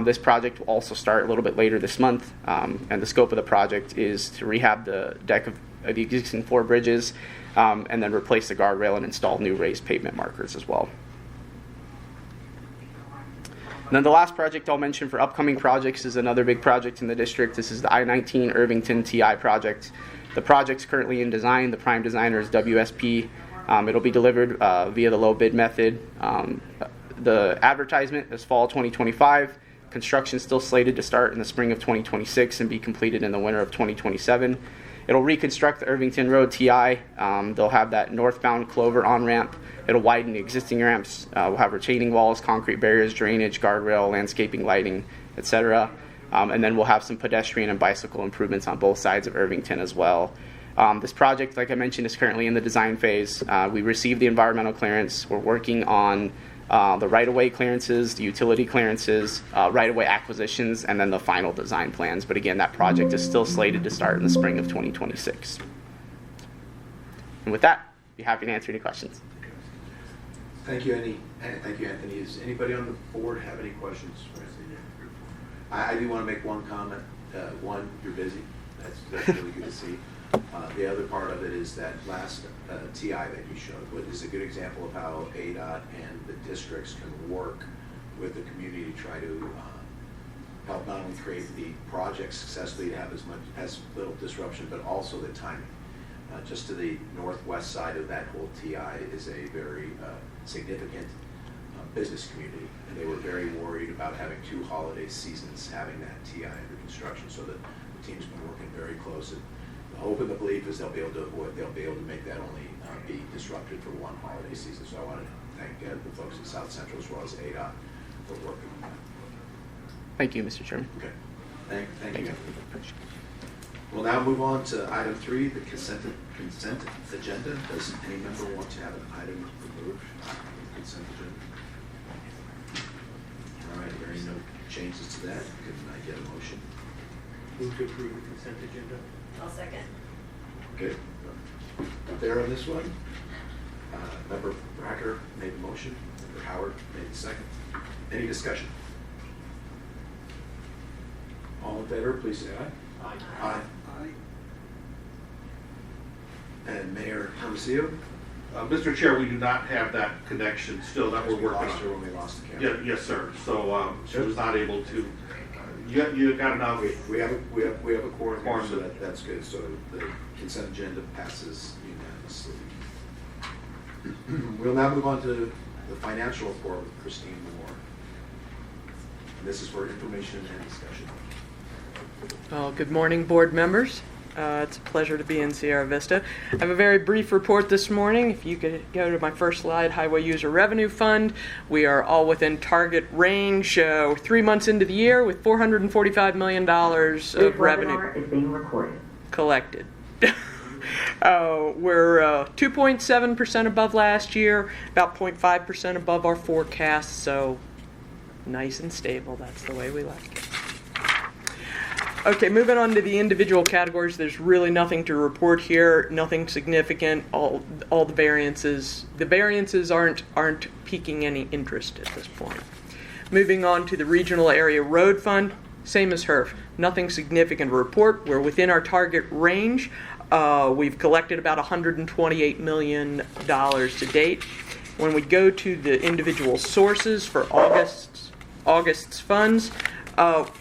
This project will also start a little bit later this month, and the scope of the project is to rehab the deck of the existing 4 bridges, and then replace the guardrail and install new raised pavement markers as well. And then the last project I'll mention for upcoming projects is another big project in the district. This is the I-19 Irvington TI project. The project's currently in design. The prime designer is WSP. It'll be delivered via the low bid method. The advertisement is fall 2025. Construction is still slated to start in the spring of 2026 and be completed in the winter of 2027. It'll reconstruct the Irvington Road TI. They'll have that northbound Clover on-ramp. It'll widen the existing ramps. We'll have retaining walls, concrete barriers, drainage, guardrail, landscaping, lighting, etc. And then we'll have some pedestrian and bicycle improvements on both sides of Irvington as well. This project, like I mentioned, is currently in the design phase. We received the environmental clearance. We're working on the right-of-way clearances, the utility clearances, right-of-way acquisitions, and then the final design plans. But again, that project is still slated to start in the spring of 2026. And with that, I'd be happy to answer any questions. Thank you, Anthony. Does anybody on the board have any questions for Anthony? I do want to make one comment. One, you're busy. That's really good to see. The other part of it is that last TI that you showed, what is a good example of how ADOT and the districts can work with the community to try to help not only create the project successfully to have as little disruption, but also the timing. Just to the northwest side of that whole TI is a very significant business community, and they were very worried about having 2 holiday seasons having that TI under construction, so that the team's been working very close. And the hope and the belief is they'll be able to make that only be disrupted for 1 holiday season. So I want to thank the folks in South Central as well as ADOT for working on that. Thank you, Mr. Chairman. Okay. Thank you. We'll now move on to item 3, the consent agenda. Does any member want to have an item removed from the consent agenda? All right, hearing no changes to that, can I get a motion? Move to approve the consent agenda. I'll second. Okay. There on this one. Member Bracker made the motion. Member Howard made the second. Any discussion? All in favor, please say aye. Aye. Aye. And Mayor Hermosillo? Mr. Chair, we do not have that connection still that we're working lost her on. when we lost the camera. Yeah, yes, sir. So she was not able to. You got enough. We have a quorum here, so that's good. So the consent agenda passes unanimously. We'll now move on to the financial report with Christine Moore. And this is for information and discussion. Well, good morning, board members. It's a pleasure to be in Sierra Vista. I have a very brief report this morning. If you could go to my first slide, Highway User Revenue Fund. We are all within target range. 3 months into the year with $445 million of revenue is being recorded. Collected. We're 2.7% above last year, about 0.5% above our forecast, so nice and stable. That's the way we like it. Okay, moving on to the individual categories, there's really nothing to report here, nothing significant. All the variances aren't piquing any interest at this point. Moving on to the Regional Area Road Fund, same as HERF, nothing significant to report. We're within our target range. We've collected about $128 million to date. When we go to the individual sources for August's funds,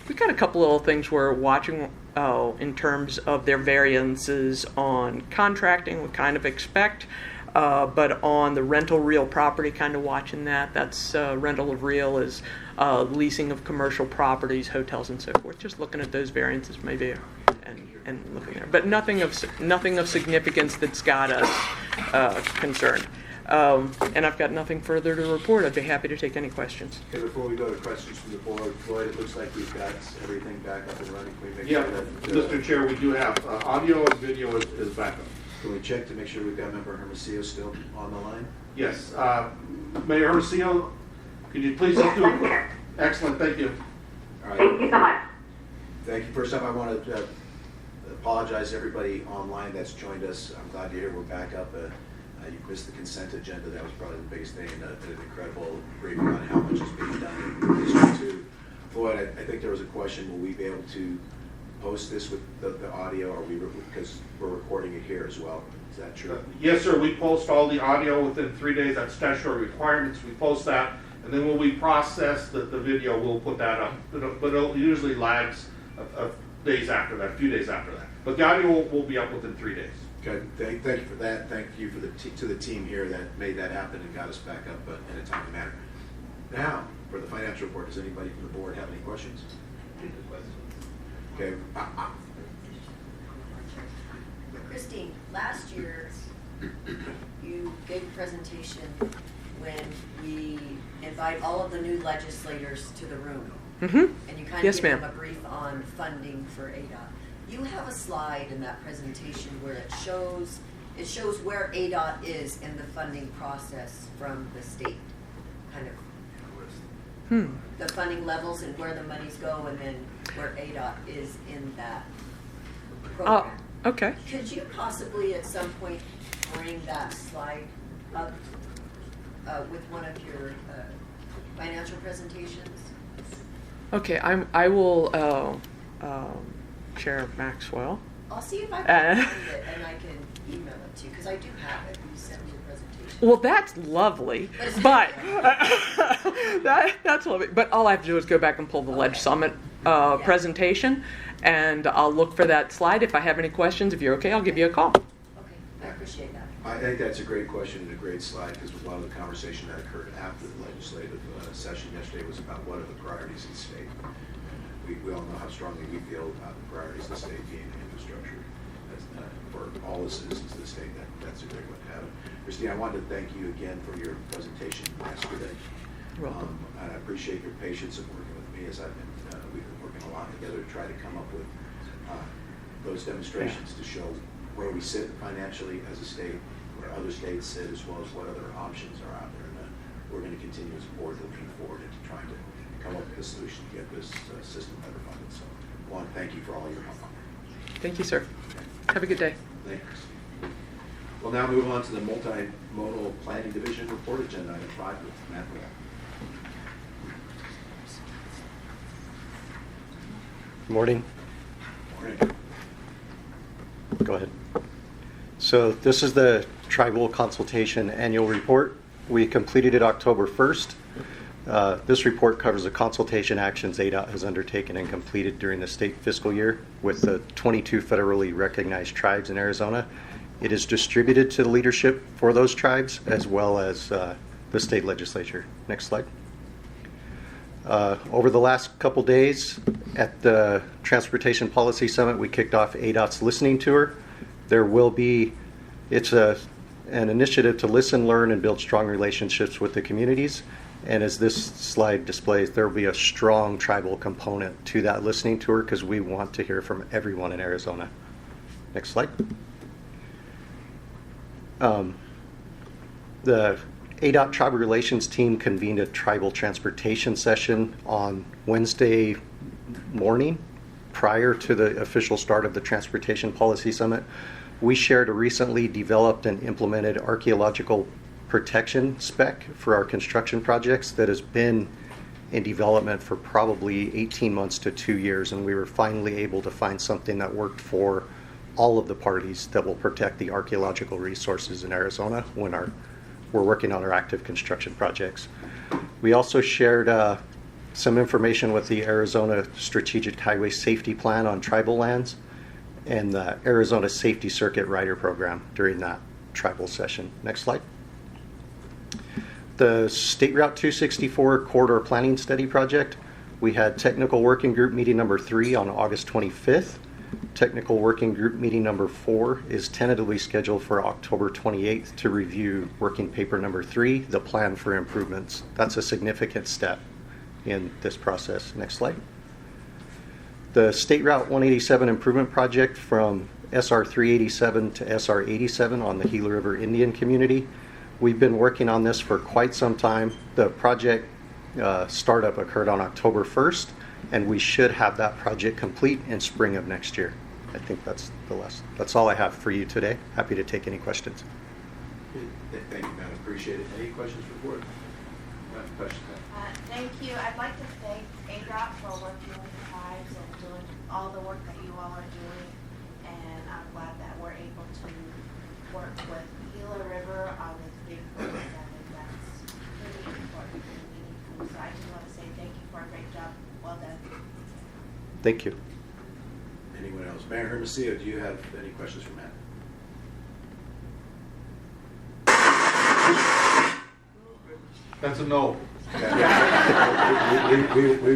we've got a couple little things we're watching in terms of their variances on contracting, we kind of expect. But on the rental real property, kind of watching that. That's rental of real is leasing of commercial properties, hotels, and so forth. Just looking at those variances, maybe, and looking there. But nothing of significance that's got us concerned. And I've got nothing further to report. I'd be happy to take any questions. Okay, before we go to questions from the board, Floyd, it looks like we've got everything back up and running. Can we make Yeah, sure that, Mr. Chair, we do have audio and video is back up. Can we check to make sure we've got Member Hermosillo still on the line? Yes. Mayor Hermosillo, could you please help do? Excellent, thank you. All right. Thank you so much. Thank you. First up, I want to apologize to everybody online that's joined us. I'm glad to hear we're back up. You missed the consent agenda. That was probably the biggest thing, and an incredible briefing on how much is being done in District 2. Floyd, I think there was a question, will we be able to post this with the audio, or because we're recording it here as well? Is that true? Yes, sir. We post all the audio within 3 days. That's statutory requirements. We post that, and then when we process the video, we'll put that up. But it usually lags a days after that, a few days after that. But the audio will be up within 3 days. Okay, thank you for that. Thank you for to the team here that made that happen and got us back up in a timely manner. Now, for the financial report, does anybody from the board have any questions? Okay. Christine, last year you gave a presentation when we invite all of the new legislators to the room. Mm-hmm. And you kind of Yes, give ma'am. them a brief on funding for ADOT. You have a slide in that presentation where it shows where ADOT is in the funding process from the state, kind of the funding levels and where the monies go, and then where ADOT is in that program. Okay. Could you possibly at some point bring that slide up with one of your financial presentations? Okay, I will, Chair Maxwell. I'll see if I can find it and I can email it to you, because I do have it. You sent me the presentation. Well, that's lovely, but that's lovely. But all I have to do is go back and pull the Ledge Summit presentation, and I'll look for that slide. If I have any questions, if you're okay, I'll give you a call. Okay, I appreciate that. I think that's a great question and a great slide, because a lot of the conversation that occurred after the legislative session yesterday was about what are the priorities of the state. We all know how strongly we feel about the priorities of the state being infrastructure. For all the citizens of the state, that's a great one to have. Christine, I wanted to thank you again for your presentation yesterday. You're welcome. And I appreciate your patience in working with me as we've been working a lot together to try to come up with those demonstrations to show where we sit financially as a state, where other states sit, as well as what other options are out there. And we're going to continue as a board looking forward into trying to come up with a solution to get this system better funded. So I want to thank you for all your help on that. Thank you, sir. Have a good day. Thanks. We'll now move on to the multimodal planning division report agenda item 5 with Matt Moore. Morning. Morning. Go ahead. So this is the Tribal Consultation Annual Report. We completed it October 1st. This report covers the consultation actions ADOT has undertaken and completed during the state fiscal year with the 22 federally recognized tribes in Arizona. It is distributed to the leadership for those tribes as well as the state legislature. Next slide. Over the last couple days at the Transportation Policy Summit, we kicked off ADOT's listening tour. It's an initiative to listen, learn, and build strong relationships with the communities. And as this slide displays, there will be a strong tribal component to that listening tour because we want to hear from everyone in Arizona. Next slide. The ADOT Tribal Relations team convened a tribal transportation session on Wednesday morning prior to the official start of the Transportation Policy Summit. We shared a recently developed and implemented archaeological protection spec for our construction projects that has been in development for probably 18 months to 2 years, and we were finally able to find something that worked for all of the parties that will protect the archaeological resources in Arizona when we're working on our active construction projects. We also shared some information with the Arizona Strategic Highway Safety Plan on tribal lands and the Arizona Safety Circuit Rider Program during that tribal session. Next slide. The State Route 264 Corridor Planning Study Project. We had Technical Working Group meeting number 3 on August 25th. Technical Working Group meeting number 4 is tentatively scheduled for October 28th to review working paper number 3, the plan for improvements. That's a significant step in this process. Next slide. The State Route 187 improvement project from SR 387 to SR 87 on the Gila River Indian community. We've been working on this for quite some time. The project startup occurred on October 1st, and we should have that project complete in spring of next year. I think that's that's all I have for you today. Happy to take any questions. Thank you, Matt. Appreciate it. Any questions for the board? Questions? Thank you. I'd like to thank ADOT for working with the tribes and doing all the work that you all are doing. And I'm glad that we're able to work with Gila River on this big program. And that's really important and meaningful. So I just want to say thank you for a great job. Well done. Thank you. Anyone else? Mayor Hermosillo, do you have any questions for Matt? That's a no. We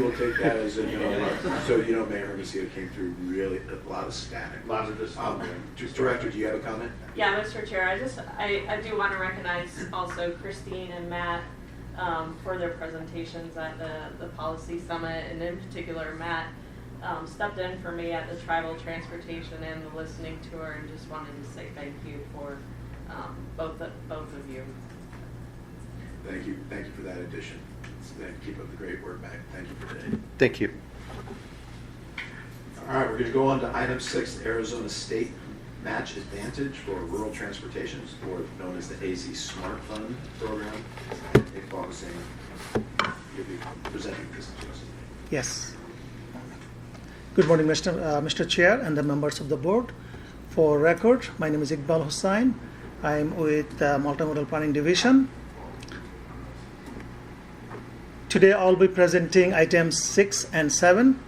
will take that as a no. So, you know, Mayor Hermosillo came through really a lot of static. Lots of this. Director, do you have a comment? Yeah, Mr. Chair, I do want to recognize also Christine and Matt for their presentations at the policy summit, and in particular Matt stepped in for me at the tribal transportation and the listening tour, and just wanted to say thank you for both of you. Thank you for that addition. Keep up the great work, Matt. Thank you for today. Thank you. All right, we're going to go on to item 6, Arizona State Match Advantage for Rural Transportation, or known as the AZ Smart Fund program. Nick Augustine, you'll be presenting this to us. Yes. Good morning, Mr. Chair and the members of the board. For record, my name is Iqbal Hussain. I'm with the Multimodal Planning Division. Today I'll be presenting items 6 and 7,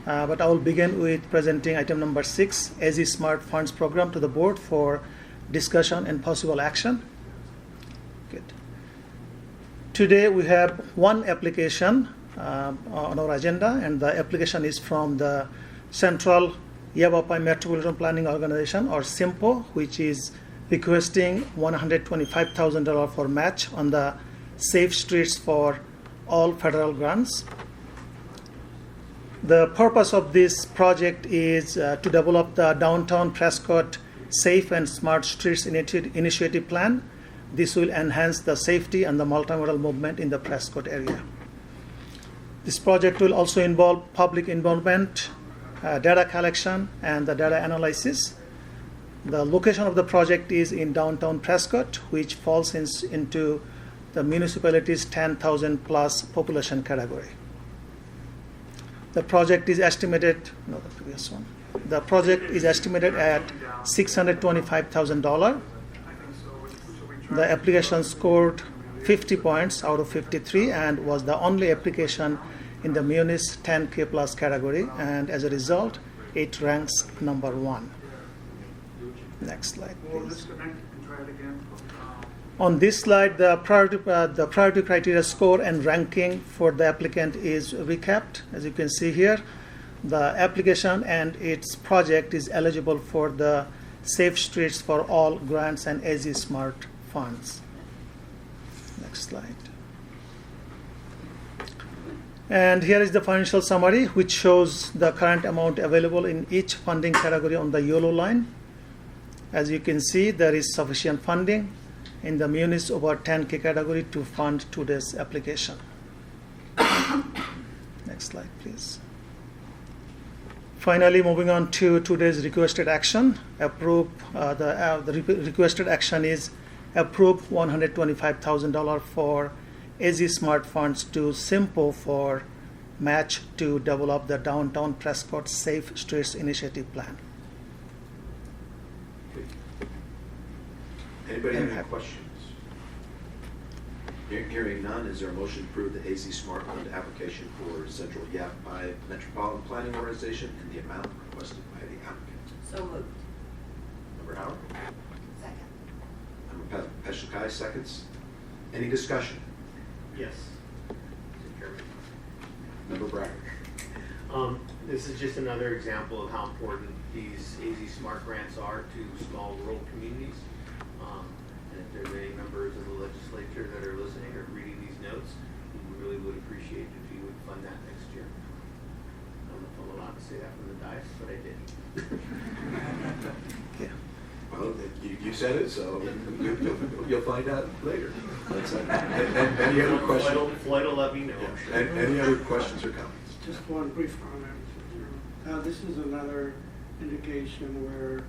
but I will begin with presenting item number 6, AZ Smart Funds Program, to the board for discussion and possible action. Good. Today we have one application on our agenda, and the application is from the Central Yavapai Metropolitan Planning Organization, or SIMPO, which is requesting $125,000 for match on the Safe Streets for all federal grants. The purpose of this project is to develop the Downtown Prescott Safe and Smart Streets Initiative Plan. This will enhance the safety and the multimodal movement in the Prescott area. This project will also involve public involvement, data collection, and the data analysis. The location of the project is in downtown Prescott, which falls into the municipality's 10,000 plus population category. The project is estimated, no, the previous one. The project is estimated at $625,000. The application scored 50 points out of 53 and was the only application in the Munis 10K plus category, and as a result, it ranks number 1. Next slide, please. On this slide, the priority criteria score and ranking for the applicant is recapped. As you can see here, the application and its project is eligible for the Safe Streets for All grants and AZ Smart funds. Next slide. And here is the financial summary, which shows the current amount available in each funding category on the yellow line. As you can see, there is sufficient funding in the Munis over 10K category to fund today's application. Next slide, please. Finally, moving on to today's requested action. The requested action is approve $125,000 for AZ Smart Funds to SIMPO for match to develop the Downtown Prescott Safe Streets Initiative Plan. Anybody have any questions? Hearing none, is there a motion to approve the AZ Smart Fund application for Central Yavapai Metropolitan Planning Organization in the amount requested by the applicant? So moved. Member Howard? Second. Member Peshakai seconds. Any discussion? Yes. Member Brackett? This is just another example of how important these AZ Smart grants are to small rural communities. And if there's any members of the legislature that are listening or reading these notes, we really would appreciate if you would fund that next year. I don't know if I'm allowed to say that from the dais, but I did. Well, you said it, so you'll find out later. Any other questions? Floyd will let me know. Yeah. Any other questions or comments? Just one brief comment. This is another indication where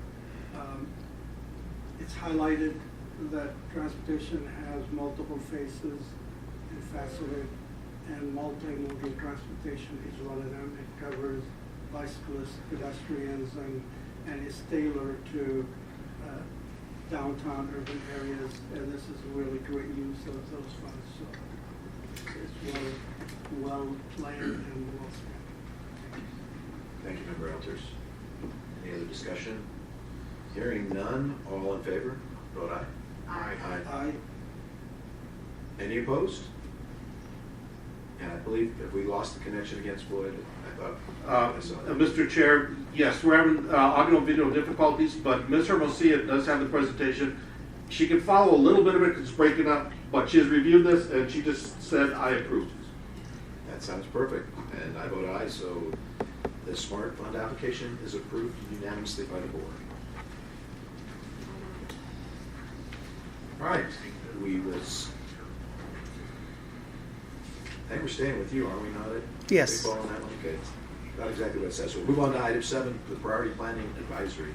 it's highlighted that transportation has multiple faces and faceted, and multimodal transportation is one of them. It covers bicyclists, pedestrians, and is tailored to downtown urban areas, and this is a really great use of those funds. So it's well planned and well spent. Thank you, Member Elters. Any other discussion? Hearing none, all in favor, vote aye. Aye. Aye. Any opposed? And I believe if we lost the connection against Floyd, I thought I saw that. Mr. Chair, yes, we're having audio and video difficulties, but Ms. Hermosillo does have the presentation. She can follow a little bit of it because it's breaking up, but she has reviewed this and she just said, I approve. That sounds perfect, and I vote aye, so the Smart Fund application is approved unanimously by the board. All right, I think we're staying with you, are we not? Yes. Big ball on that one? Okay. Not exactly what it says. We'll move on to item 7, the Priority Planning Advisory.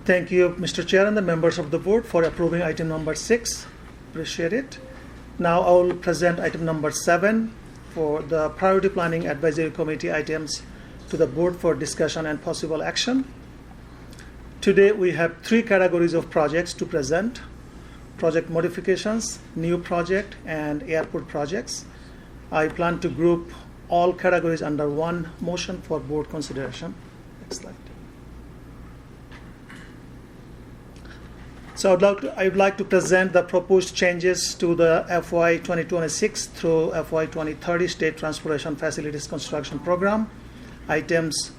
Thank you, Mr. Chair and the members of the board for approving item number 6. Appreciate it. Now I will present item number 7 for the Priority Planning Advisory Committee items to the board for discussion and possible action. Today we have 3 categories of projects to present: project modifications, new project, and airport projects. I plan to group all categories under one motion for board consideration. Next slide. So I would like to present the proposed changes to the FY 2026 through FY 2030 State Transportation Facilities Construction Program. Items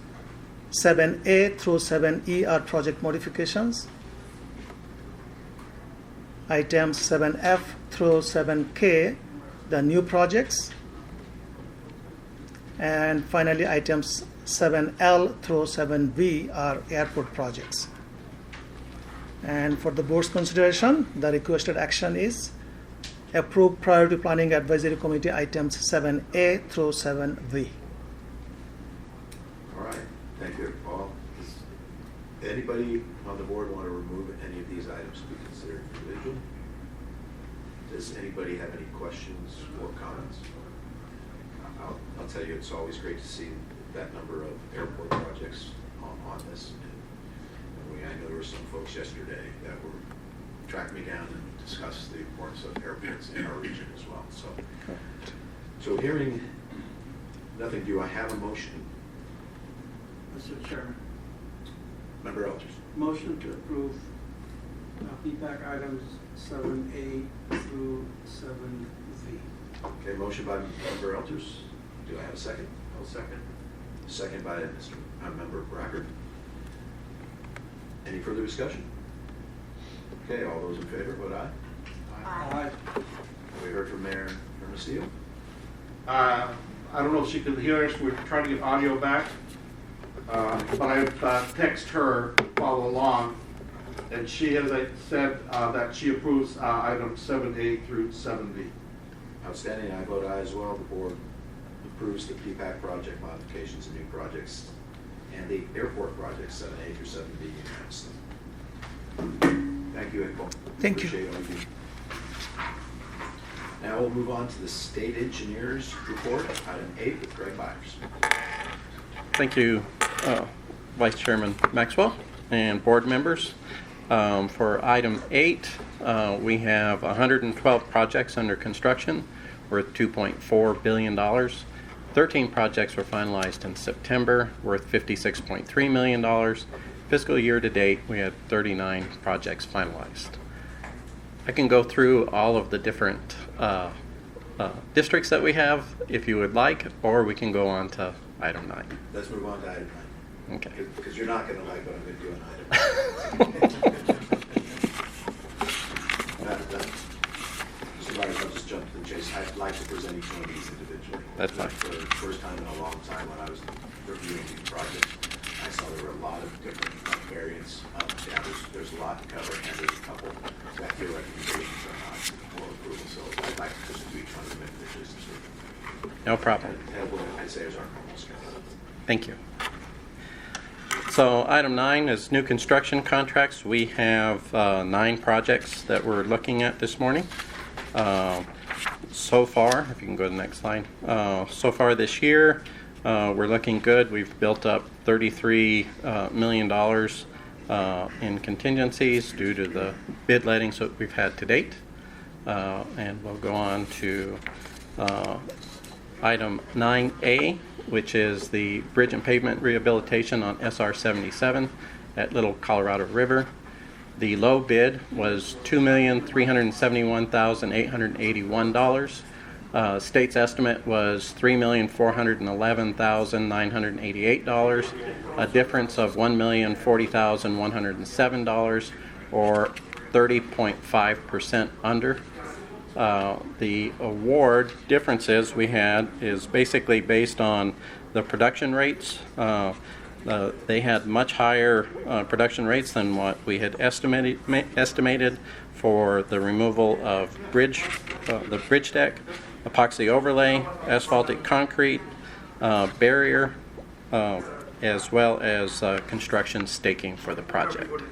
7A through 7E are project modifications. Items 7F through 7K, the new projects. And finally, items 7L through 7V are airport projects. And for the board's consideration, the requested action is approve Priority Planning Advisory Committee items 7A through 7V. All right, thank you, Paul. Does anybody on the board want to remove any of these items to be considered individual? Does anybody have any questions or comments? I'll tell you, it's always great to see that number of airport projects on this. I know there were some folks yesterday that were tracking me down and discussed the importance of airports in our region as well. So hearing nothing, do I have a motion? Mr. Chairman. Member Elters. Motion to approve PPAC items 7A through 7V. Okay, motion by Member Elters. Do I have a second? I'll second. Second by Member Brackert. Any further discussion? Okay, all those in favor, vote aye. Aye. We heard from Mayor Hermosillo. I don't know if she can hear us. We're trying to get audio back. But I text her to follow along, and she has said that she approves items 7A through 7B. Outstanding. I vote aye as well. The board approves the PPAC project modifications and new projects and the airport projects 7A through 7B unanimously. Thank you, April. Thank Appreciate you. All you. Now we'll move on to the state engineer's report, item 8 with Greg Byers. Thank you, Vice Chairman Maxwell and board members. For item 8, we have 112 projects under construction worth $2.4 billion. 13 projects were finalized in September worth $56.3 million. Fiscal year to date, we had 39 projects finalized. I can go through all of the different districts that we have if you would like, or we can go on to item 9. Let's move on to item 9. Okay. Because you're not going to like what I'm going to do on item 9. Mr. Byers, I'll just jump to the chase. I'd like to present each one of these individually. That's fine. For the first time in a long time when I was reviewing these projects, I saw there were a lot of different variants. Yeah, there's a lot to cover, and there's a couple that your recommendations are not for approval. So I'd like to just do each one of them individually. No problem. And what I'd say is our normal schedule. Thank you. So item 9 is new construction contracts. We have 9 projects that we're looking at this morning. So far, if you can go to the next slide, so far this year, we're looking good. We've built up $33 million in contingencies due to the bid lettings that we've had to date. And we'll go on to item 9A, which is the bridge and pavement rehabilitation on SR 77 at Little Colorado River. The low bid was $2,371,881. State's estimate was $3,411,988, a difference of $1,040,107, or 30.5% under. The award differences we had is basically based on the production rates. They had much higher production rates than what we had estimated for the removal of the bridge deck, epoxy overlay, asphaltic concrete, barrier, as well as construction staking for the project.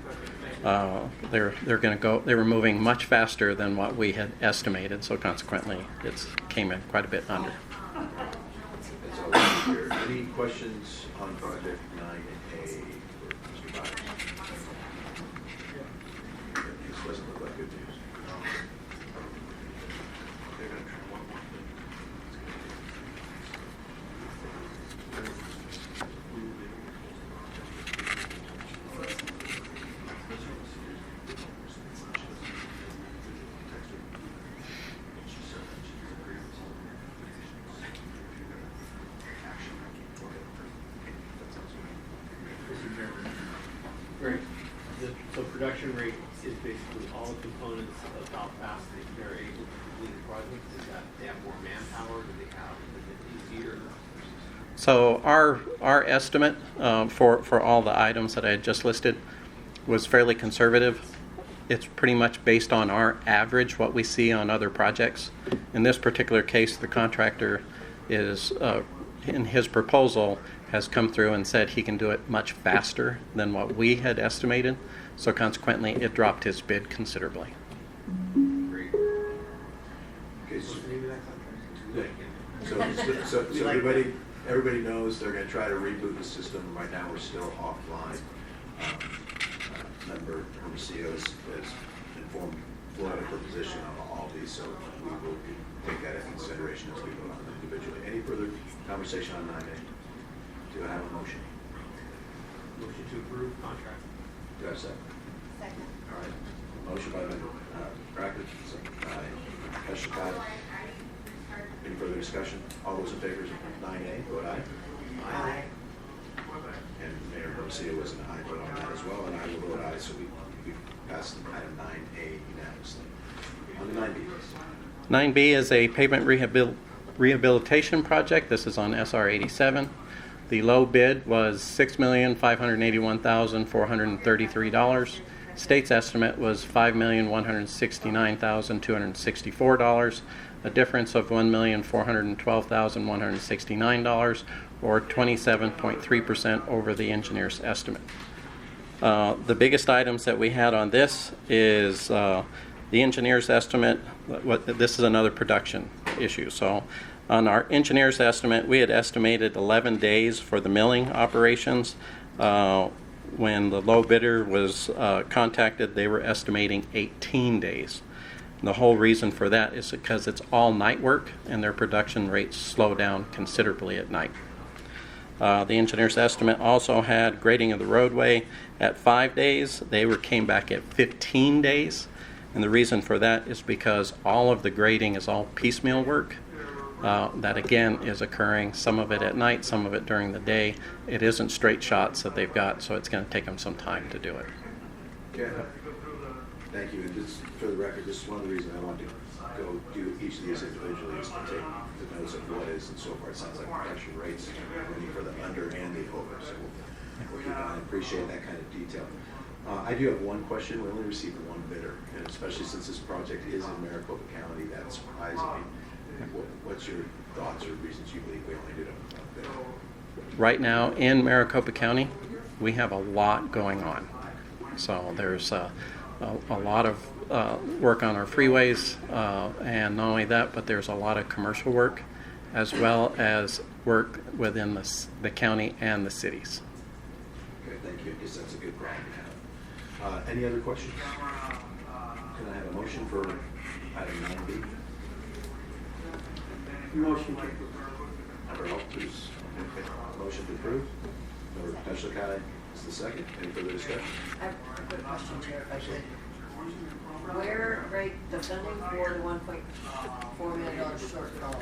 They were moving much faster than what we had estimated, so consequently it came in quite a bit under. That's all we hear. Any questions on project 9A for Mr. Byers? This doesn't look like good news. Right. So production rate is basically all the components of how fast they're able to complete the project. Is that they have more manpower? Do they have is it easier? So our estimate for all the items that I had just listed was fairly conservative. It's pretty much based on our average, what we see on other projects. In this particular case, the contractor is, in his proposal, has come through and said he can do it much faster than what we had estimated. So consequently, it dropped his bid considerably. Great. Okay, so everybody knows they're going to try to reboot the system. Right now, we're still offline. Member Hermosillo has informed Florida for position on all these, so we will take that into consideration as we vote on them individually. Any further conversation on 9A? Do I have a motion? Motion to approve contract. Do I have a second? Second. All right. Motion by Member Brackett, second by Keshikad. Any further discussion? All those in favor of 9A, vote aye. Aye. And Mayor Hermosillo was an aye vote on that as well, and I will vote aye, so we passed item 9A unanimously. On to 9B. 9B is a pavement rehabilitation project. This is on SR 87. The low bid was $6,581,433. State's estimate was $5,169,264, a difference of $1,412,169, or 27.3% over the engineer's estimate. The biggest items that we had on this is The engineer's estimate, this is another production issue. So on our engineer's estimate, we had estimated 11 days for the milling operations. When the low bidder was contacted, they were estimating 18 days. The whole reason for that is because it's all night work and their production rates slow down considerably at night. The engineer's estimate also had grading of the roadway at 5 days. They came back at 15 days. And the reason for that is because all of the grading is all piecemeal work. That again is occurring, some of it at night, some of it during the day. It isn't straight shots that they've got, so it's going to take them some time to do it. Okay. Thank you. And just for the record, this is one of the reasons I wanted to go do each of these individually, is to take the notes of what is and so forth. It sounds like production rates running for the under and the over. So we'll keep on. I appreciate that kind of detail. I do have one question. We only received one bidder, and especially since this project is in Maricopa County, that surprises me. What's your thoughts or reasons you believe we only did one bidder? Right now in Maricopa County, we have a lot going on. So there's a lot of work on our freeways, and not only that, but there's a lot of commercial work, as well as work within the county and the cities. Okay, thank you. I guess that's a good problem to have. Any other questions? Can I have a motion for item 9B? Motion to approve. Member Alt, please. Motion to approve. Member Peslikai is the second. Any further discussion? I have a quick question, Chair, if I could. Where, right, the funding for the $1.4 million shortfall?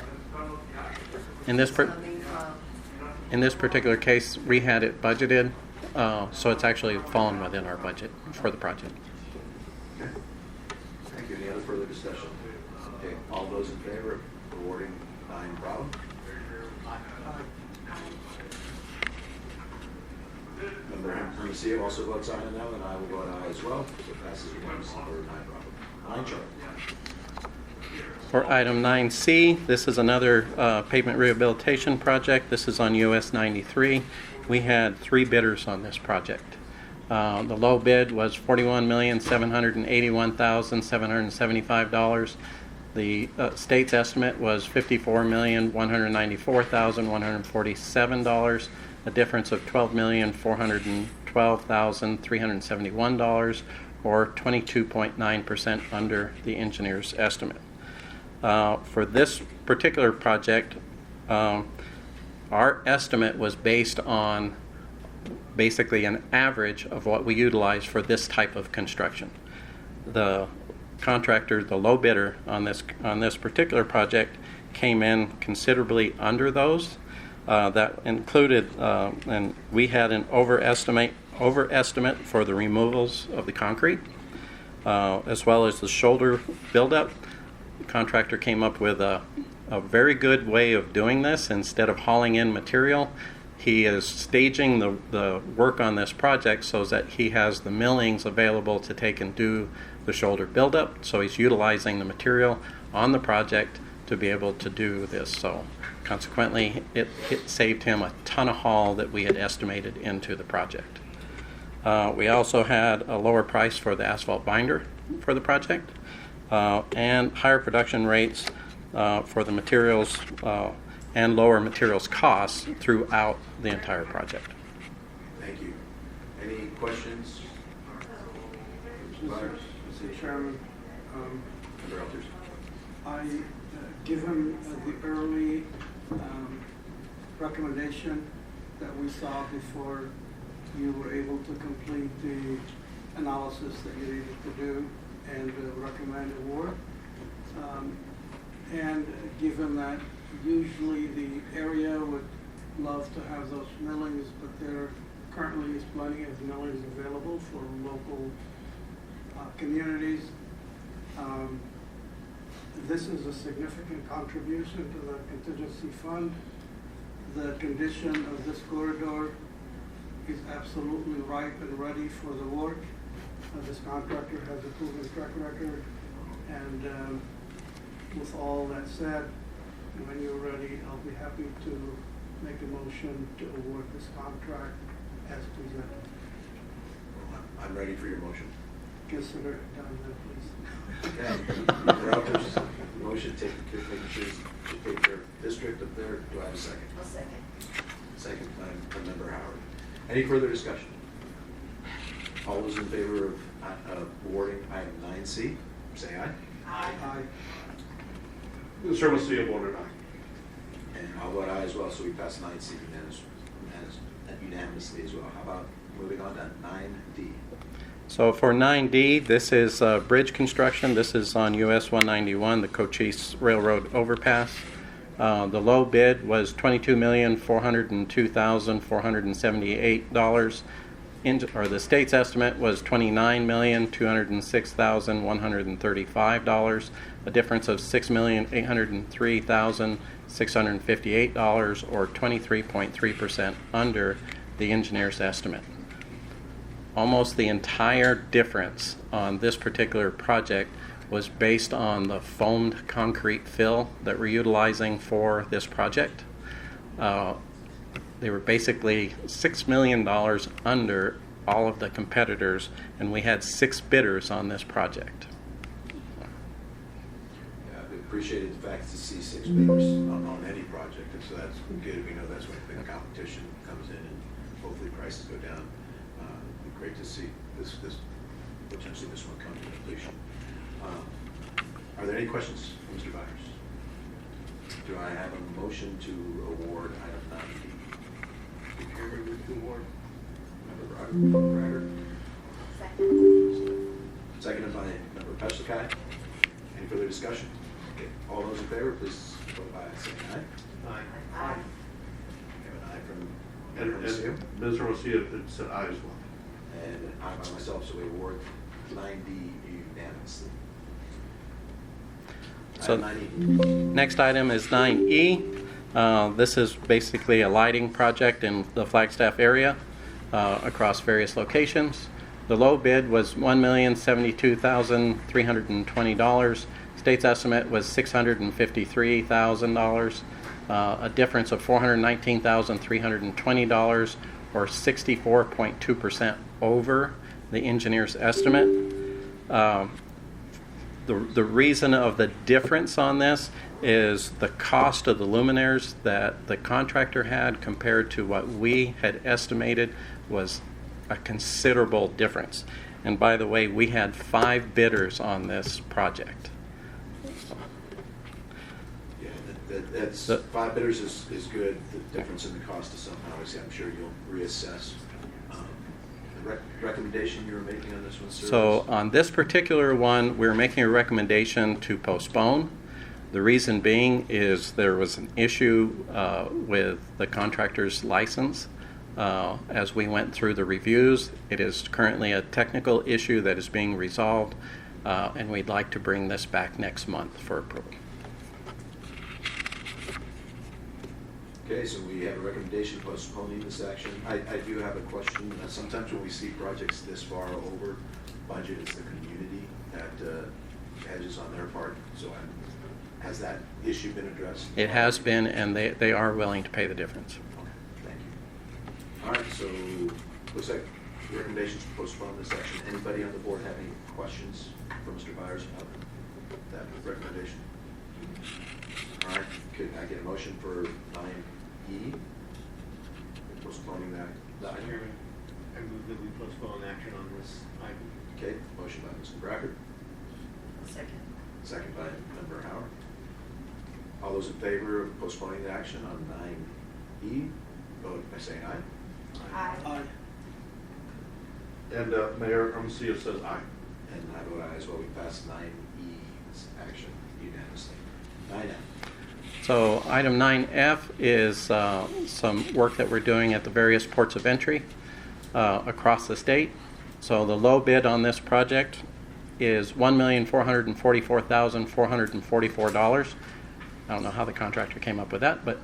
In this particular case, we had it budgeted, so it's actually fallen within our budget for the project. Okay. Thank you. Any other further discussion? Okay. All those in favor of awarding 9 Bravo? Member Hermosillo also votes aye on that one, and I will vote aye as well. So it passes unanimously for 9 Bravo. 9 Charlie. For item 9C, this is another pavement rehabilitation project. This is on US 93. We had 3 bidders on this project. The low bid was $41,781,775. The state's estimate was $54,194,147, a difference of $12,412,371, or 22.9% under the engineer's estimate. For this particular project, our estimate was based on basically an average of what we utilize for this type of construction. The contractor, the low bidder on this particular project, came in considerably under those. That included, and we had an overestimate for the removals of the concrete, as well as the shoulder buildup. The contractor came up with a very good way of doing this. Instead of hauling in material, he is staging the work on this project so that he has the millings available to take and do the shoulder buildup. So he's utilizing the material on the project to be able to do this. So consequently, it saved him a ton of haul that we had estimated into the project. We also had a lower price for the asphalt binder for the project, and higher production rates for the materials and lower materials costs throughout the entire project. Thank you. Any questions? Mr. Chairman, Member Alters. Given the early recommendation that we saw before you were able to complete the analysis that you needed to do and recommend award, and given that usually the area would love to have those millings, but there currently is plenty of millings available for local communities. This is a significant contribution to the contingency fund. The condition of this corridor is absolutely ripe and ready for the work. This contractor has a proven track record, and with all that said, when you're ready, I'll be happy to make a motion to award this contract as presented. I'm ready for your motion. consider down there, please. Okay. There's a motion to making sure to take their district up there. Do I have a second? I'll second. Second by Member Howard. Any further discussion? All those in favor of awarding item 9C, say aye. Aye. Mr. Rocio voted aye. And I'll vote aye as well, so we pass 9C unanimously as well. How about moving on to 9D? So for 9D, this is bridge construction. This is on US 191, the Cochise Railroad overpass. The low bid was $22,402,478. The state's estimate was $29,206,135, a difference of $6,803,658, or 23.3% under the engineer's estimate. Almost the entire difference on this particular project was based on the foamed concrete fill that we're utilizing for this project. They were basically $6 million under all of the competitors, and we had 6 bidders on this project. Yeah, we appreciated the fact to see 6 bidders on any project, and so that's good. We know that's when big competition comes in, and hopefully prices go down. It'd be great to see potentially this one come to completion. Are there any questions for Mr. Byers? Do I have a motion to award item 9D? Chairman, move to award. Member Braggart. Seconded by Member Peslikai. Any further discussion? Okay. All those in favor, please vote by saying aye. Aye. Aye. We have an aye from And Member Rocio. Ms. Rocio said aye as well. And I by myself, so we award 9D unanimously. So Item 9E. next item is 9E. This is basically a lighting project in the Flagstaff area across various locations. The low bid was $1,072,320. State's estimate was $653,000, a difference of $419,320, or 64.2% over the engineer's estimate. The reason of the difference on this is the cost of the luminaires that the contractor had compared to what we had estimated was a considerable difference. And by the way, we had 5 bidders on this project. Yeah, that's 5 bidders is good. The difference in the cost is something, obviously, I'm sure you'll reassess. The recommendation you were making on this one, sir? So on this particular one, we're making a recommendation to postpone. The reason being is there was an issue with the contractor's license. As we went through the reviews, it is currently a technical issue that is being resolved, and we'd like to bring this back next month for approval. Okay, so we have a recommendation postponing this action. I do have a question. Sometimes when we see projects this far over budget, it's the community that hedges on their part. So has that issue been addressed? It has been, and they are willing to pay the difference. Okay, thank you. All right, so looks like recommendations to postpone this action. Anybody on the board have any questions for Mr. Byers about that recommendation? All right, could I get a motion for 9E? Postponing that item? Chairman, I move that we postpone action on this item. Okay, motion by Mr. Brackett, Second. second by Member Howard. All those in favor of postponing the action on 9E, vote by saying aye. Aye. And Mayor Rocio says aye. And I vote aye as well. We pass 9E's action unanimously. 9F. So item 9F is some work that we're doing at the various ports of entry across the state. So the low bid on this project is $1,444,444. I don't know how the contractor came up with that, but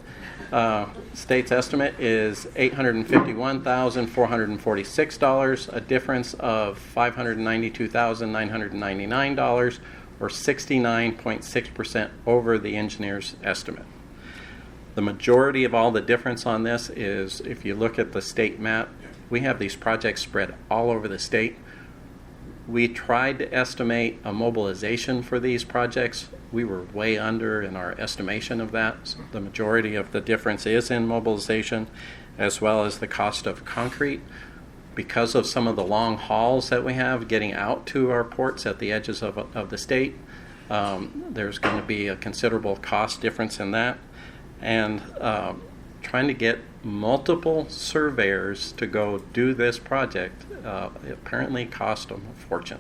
state's estimate is $851,446, a difference of $592,999, or 69.6% over the engineer's estimate. The majority of all the difference on this is, if you look at the state map, we have these projects spread all over the state. We tried to estimate a mobilization for these projects. We were way under in our estimation of that. So the majority of the difference is in mobilization, as well as the cost of concrete. Because of some of the long hauls that we have getting out to our ports at the edges of the state, there's going to be a considerable cost difference in that. And trying to get multiple surveyors to go do this project apparently cost them a fortune.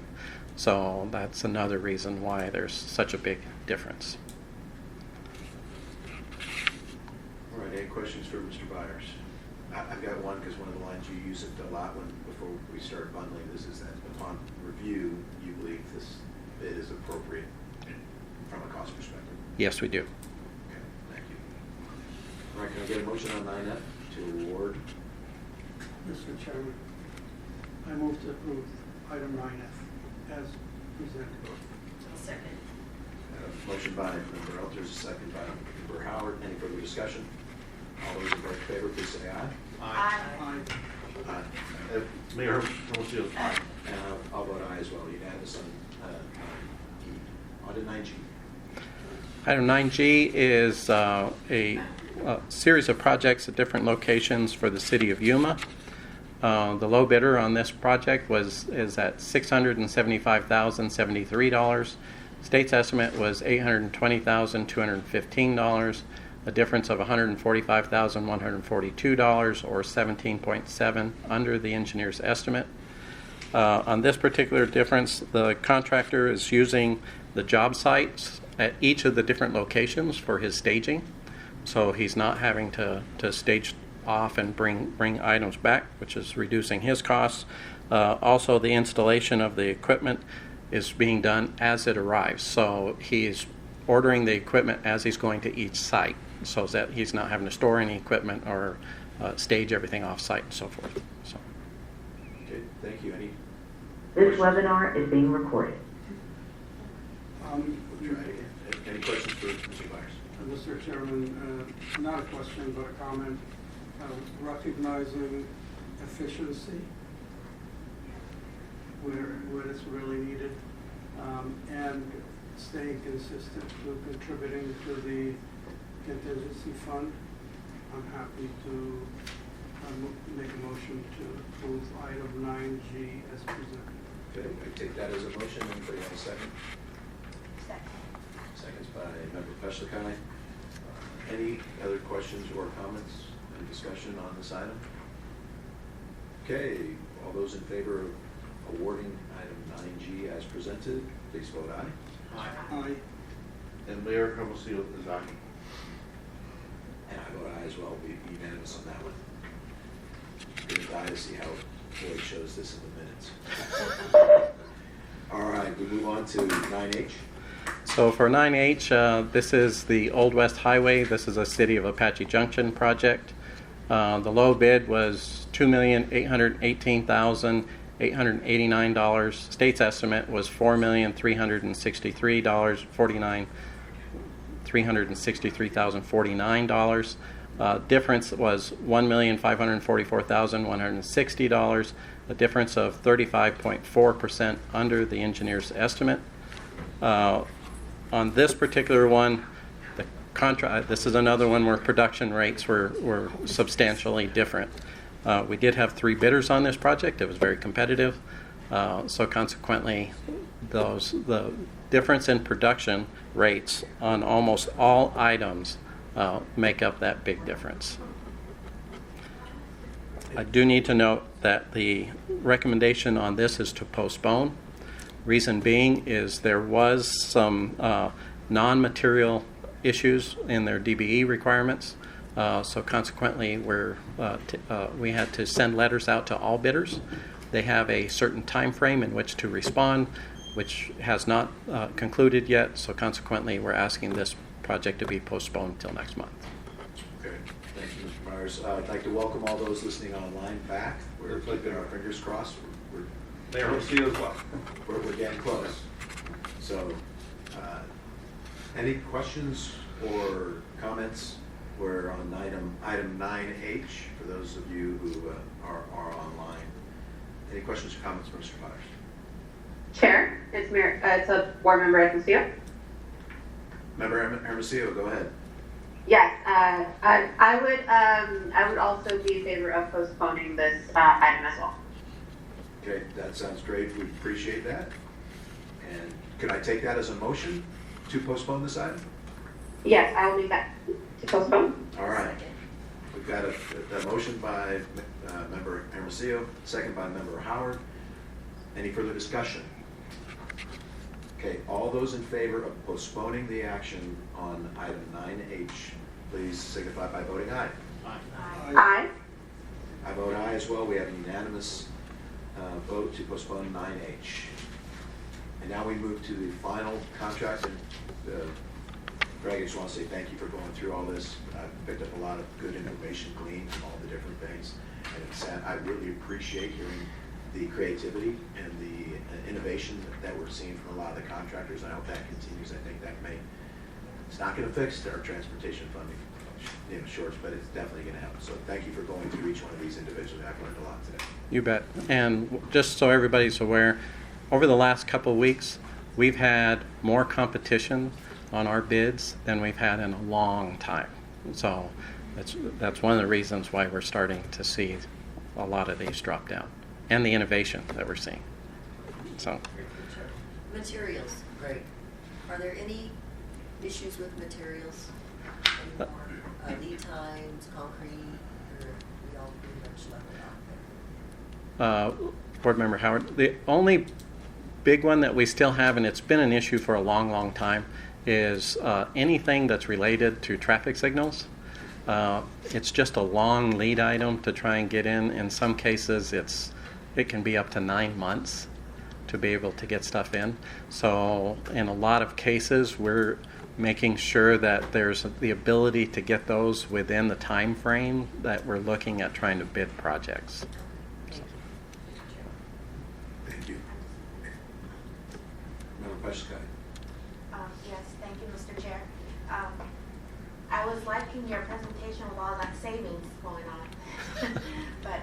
So that's another reason why there's such a big difference. All right, any questions for Mr. Byers? I've got one, because one of the lines you use it a lot before we start bundling this is that upon review, you believe this bid is appropriate from a cost perspective. Yes, we do. Okay, thank you. All right, can I get a motion on 9F to award? Mr. Chairman, I move to approve item 9F as presented. Second. Motion by Member Elters, a second by Member Howard. Any further discussion? All those in favor, please say aye. Aye. Aye. Mayor Hermosillo. Aye. And I'll vote aye as well. Unanimous on item 9G. Item 9G is a series of projects at different locations for the city of Yuma. The low bidder on this project is at $675,073. State's estimate was $820,215, a difference of $145,142, or 17.7 under the engineer's estimate. On this particular difference, the contractor is using the job sites at each of the different locations for his staging, so he's not having to stage off and bring items back, which is reducing his costs. Also, the installation of the equipment is being done as it arrives, so he's ordering the equipment as he's going to each site, so that he's not having to store any equipment or stage everything off site and so forth. So. Okay, thank you. This webinar is being recorded. We'll try again. Any questions for Mr. Byers? Mr. Chairman, not a question but a comment. Recognizing efficiency where it's really needed, and staying consistent to contributing to the contingency fund. I'm happy to make a motion to approve item 9G as presented. Okay, I take that as a motion. Anybody have a second? Second. Seconds by Member Peslikai. Any other questions or comments and discussion on this item? Okay, all those in favor of awarding item 9G as presented, please vote aye. Aye. Aye. And Mayor Hermosillo is aye. And I vote aye as well. We'll be unanimous on that one. Gonna die to see how Floyd shows this in the minutes. All right, we move on to 9H. So for 9H, this is the Old West Highway. This is a City of Apache Junction project. The low bid was $2,818,889. State's estimate was $363,049. Difference was $1,544,160. A difference of 35.4% under the engineer's estimate. On this particular one, the contract. This is another one where production rates were substantially different. We did have 3 bidders on this project. It was very competitive. So consequently, the difference in production rates on almost all items make up that big difference. I do need to note that the recommendation on this is to postpone. Reason being is there was some non-material issues in their DBE requirements. So consequently, we had to send letters out to all bidders. They have a certain time frame in which to respond, which has not concluded yet. So consequently, we're asking this project to be postponed until next month. Okay, thank you, Mr. Myers. I'd like to welcome all those listening online back. We're keeping our fingers crossed. Mayor Hermosillo as well. We're getting close. So, any questions or comments? We're on item 9H for those of you who are online. Any questions or comments for Mr. Myers? It's a board member Hermosillo. Member Hermosillo, go ahead. Yes, I would also be in favor of postponing this item as well. Okay, that sounds great. We appreciate that. And can I take that as a motion to postpone this item? Yes, I will make that to postpone. All right. We've got a motion by Member Hermosillo, second by Member Howard. Any further discussion? Okay, all those in favor of postponing the action on item 9H, please signify by voting aye. Aye. I vote aye as well. We have a unanimous vote to postpone 9H. And now we move to the final contract. And Greg, I just want to say thank you for going through all this. I've picked up a lot of good information gleaned from all the different things. And I really appreciate hearing the creativity and the innovation that we're seeing from a lot of the contractors. I hope that continues. I think that it's not going to fix our transportation funding shorts, but it's definitely going to help. So thank you for going through each one of these individually. I've learned a lot today. You bet. And just so everybody's aware, over the last couple of weeks, we've had more competition on our bids than we've had in a long time. So that's one of the reasons why we're starting to see a lot of these drop down, and the innovation that we're seeing. So Materials, great. Are there any issues with materials anymore? Lead times, concrete, or we all pretty much leveled out there? Board Member Howard, the only big one that we still have, and it's been an issue for a long, long time, is anything that's related to traffic signals. It's just a long lead item to try and get in. In some cases, it can be up to 9 months to be able to get stuff in. So in a lot of cases, we're making sure that there's the ability to get those within the time frame that we're looking at trying to bid projects. Thank you. Member Peshkai. Yes, thank you, Mr. Chair. I was liking your presentation with all that savings going on. But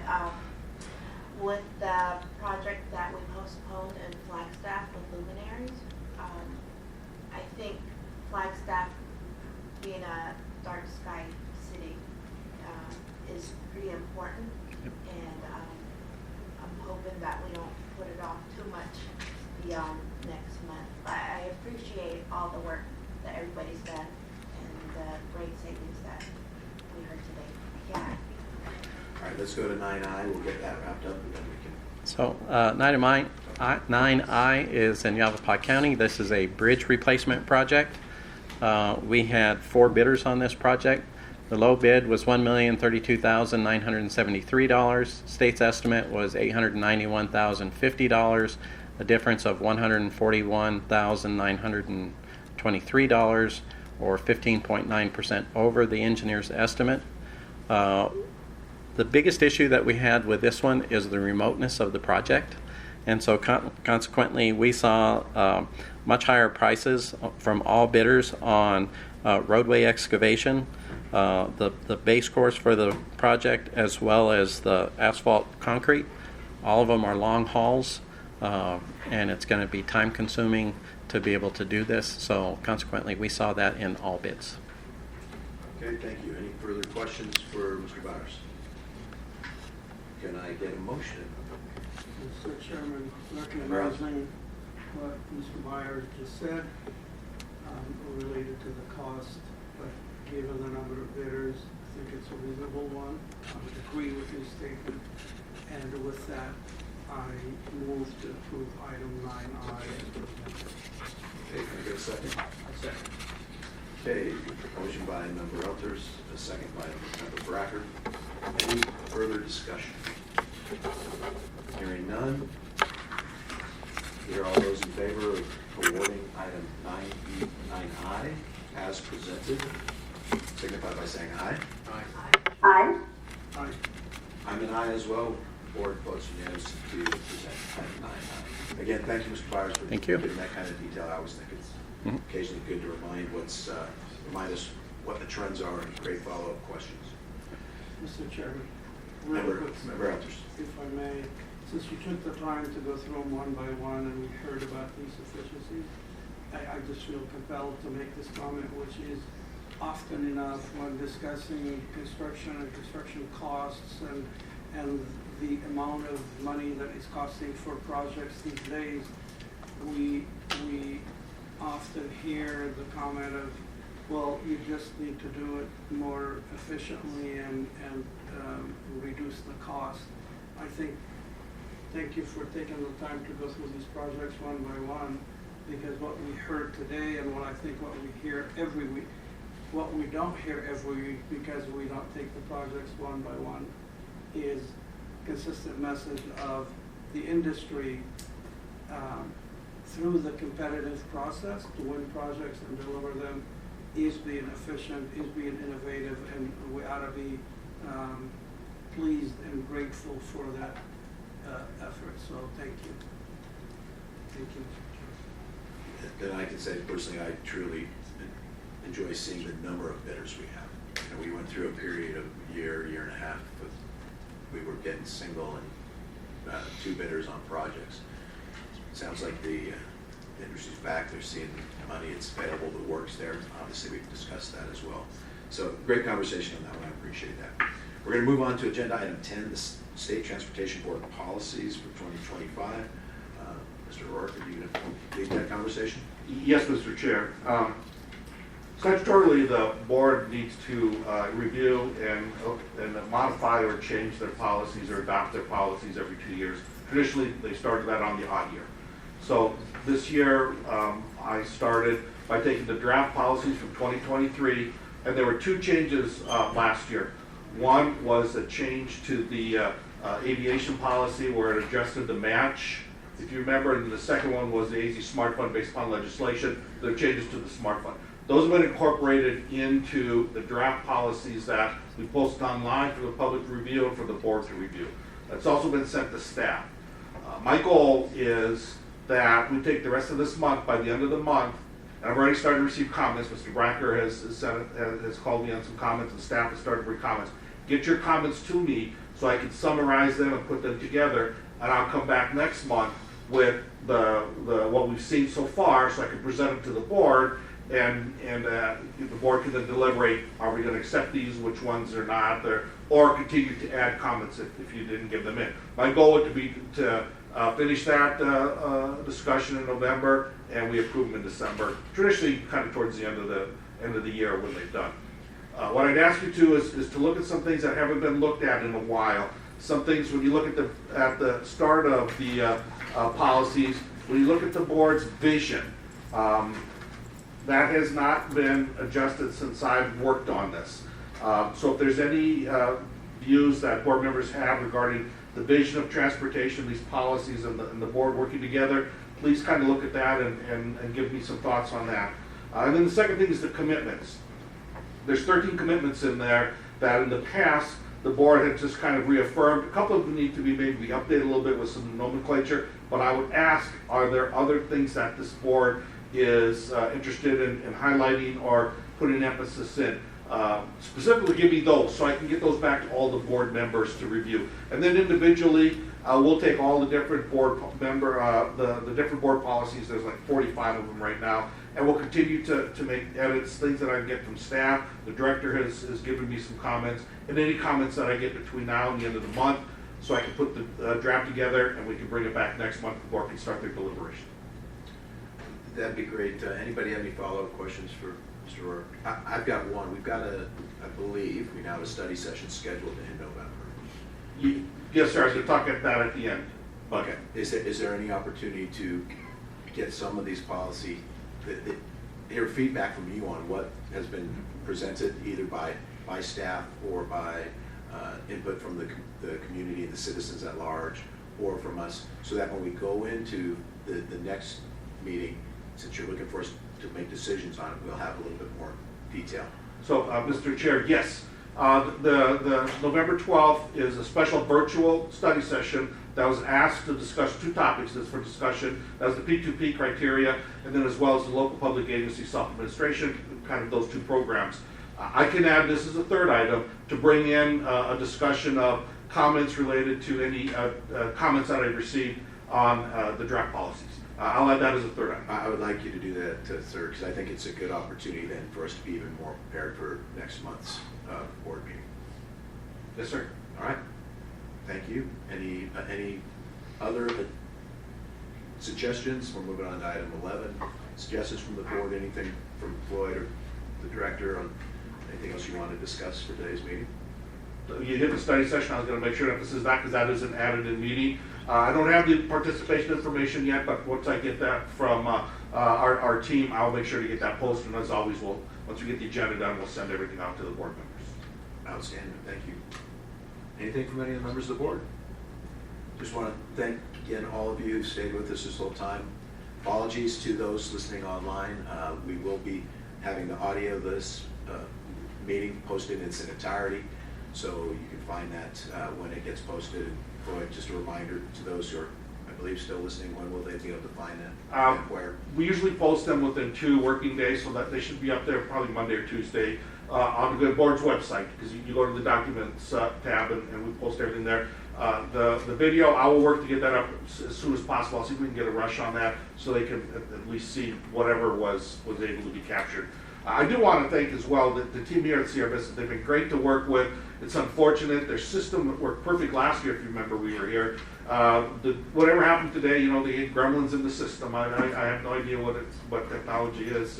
with the project that we postponed in Flagstaff with luminaries, I think Flagstaff, being a dark sky city, is pretty important. And I'm hoping that we don't put it off too much beyond next month. But I appreciate all the work that everybody's done and the great savings that we heard today. Yeah. All right, let's go to 9I. We'll get that wrapped up, and then we can. So 9I is in Yavapai County. This is a bridge replacement project. We had 4 bidders on this project. The low bid was $1,032,973. State's estimate was $891,050. A difference of $141,923, or 15.9% over the engineer's estimate. The biggest issue that we had with this one is the remoteness of the project. And so consequently, we saw much higher prices from all bidders on roadway excavation, the base course for the project, as well as the asphalt concrete. All of them are long hauls, and it's going to be time consuming to be able to do this. So consequently, we saw that in all bids. Okay, thank you. Any further questions for Mr. Byers? Can I get a motion? Mr. Chairman, recognizing what Mr. Byers just said related to the cost, but given the number of bidders, I think it's a reasonable one. I would agree with his statement. And with that, I move to approve item 9I. Okay, can I get a second? A second. Okay, motion by Member Elters, a second by Member Bracker. Any further discussion? Hearing none. Here are all those in favor of awarding item 9I as presented, signify by saying aye. Aye. Aye. Aye. I'm an aye as well. Board votes unanimously to present item 9I. Again, thank you, Mr. Byers, for giving that kind of detail. I always think it's occasionally good to remind us what the trends are and great follow-up questions. Mr. Chairman, Member Elters. if I may, since you took the time to go through them one by one and we heard about these efficiencies, I just feel compelled to make this comment, which is often enough when discussing construction and construction costs and the amount of money that it's costing for projects these days, we often hear the comment of, well, you just need to do it more efficiently and reduce the cost. I think, thank you for taking the time to go through these projects one by one, because what we heard today and what I think what we hear every week, what we don't hear every week because we don't take the projects one by one, is consistent message of the industry through the competitive process to win projects and deliver them is being efficient, is being innovative, and we ought to be pleased and grateful for that effort. So thank you. Thank you. And I can say personally, I truly enjoy seeing the number of bidders we have. You know, we went through a period of year and a half with, we were getting single and 2 bidders on projects. Sounds like the industry's back. They're seeing money, it's available, the work's there. Obviously, we've discussed that as well. So great conversation on that one. I appreciate that. We're going to move on to agenda item 10, the State Transportation Board policies for 2025. Mr. O'Rourke, are you going to lead that conversation? Yes, Mr. Chair. Statutorily, the board needs to review and modify or change their policies or adopt their policies every 2 years. Traditionally, they started that on the odd year. So this year, I started by taking the draft policies from 2023, and there were 2 changes last year. One was a change to the aviation policy where it adjusted the match, if you remember, and the second one was the AZ Smart Fund based upon legislation. There are changes to the Smart Fund. Those have been incorporated into the draft policies that we post online for the public review and for the board to review. That's also been sent to staff. My goal is that we take the rest of this month, by the end of the month, and I've already started to receive comments. Mr. Bracker has called me on some comments, and staff has started to read comments. Get your comments to me so I can summarize them and put them together, and I'll come back next month with the what we've seen so far, so I can present them to the board, and the board can then deliberate, are we going to accept these, which ones are not, or continue to add comments if you didn't give them in. My goal would be to finish that discussion in November, and we approve them in December, traditionally kind of towards the end of the year when they've done. What I'd ask you to is to look at some things that haven't been looked at in a while. Some things, when you look at the start of the policies, when you look at the board's vision, that has not been adjusted since I've worked on this. So if there's any views that board members have regarding the vision of transportation, these policies, and the board working together, please kind of look at that and give me some thoughts on that. And then the second thing is the commitments. There's 13 commitments in there that in the past the board had just kind of reaffirmed. A couple of them need to be maybe updated a little bit with some nomenclature, but I would ask, are there other things that this board is interested in highlighting or putting emphasis in? Specifically give me those so I can get those back to all the board members to review. And then individually, we'll take all the different board the different board policies. There's like 45 of them right now. And we'll continue to make edits, things that I can get from staff. The director has given me some comments, and any comments that I get between now and the end of the month, so I can put the draft together and we can bring it back next month. The board can start their deliberation. That'd be great. Anybody have any follow-up questions for Mr. O'Rourke? I've got one. We've got I believe we now have a study session scheduled in November. Yes, sir. I was going to talk about that at the end. Okay. Is there any opportunity to get some of these policy, hear feedback from you on what has been presented either by staff or by input from the community and the citizens at large, or from us, so that when we go into the next meeting, since you're looking for us to make decisions on it, we'll have a little bit more detail. So, Mr. Chair, yes. The November 12th is a special virtual study session that was asked to discuss 2 topics that's for discussion. That was the P2P criteria, and then as well as the local public agency self-administration, kind of those 2 programs. I can add, this is a third item, to bring in a discussion of comments related to any comments that I've received on the draft policies. I'll add that as a third item. I would like you to do that, sir, because I think it's a good opportunity then for us to be even more prepared for next month's board meeting. Yes, sir. All right. Thank you. Any other suggestions? We're moving on to item 11. Suggestions from the board? Anything from Floyd or the director on anything else you want to discuss for today's meeting? You hit the study session. I was going to make sure to emphasize that because that is an added in meeting. I don't have the participation information yet, but once I get that from our team, I'll make sure to get that posted. And as always, once we get the agenda done, we'll send everything out to the board members. Outstanding. Thank you. Anything from any of the members of the board? Just want to thank again all of you who stayed with us this whole time. Apologies to those listening online. We will be having the audio of this meeting posted in its entirety, so you can find that when it gets posted. Floyd, just a reminder to those who are, I believe, still listening, when will they be able to find that and where? We usually post them within 2 working days, so that they should be up there probably Monday or Tuesday on the board's website, because you go to the documents tab and we post everything there. The video, I will work to get that up as soon as possible. I'll see if we can get a rush on that so they can at least see whatever was able to be captured. I do want to thank as well the team here at Sierra Vista. They've been great to work with. It's unfortunate their system worked perfect last year. If you remember, we were here. Whatever happened today, they had gremlins in the system. I have no idea what technology is.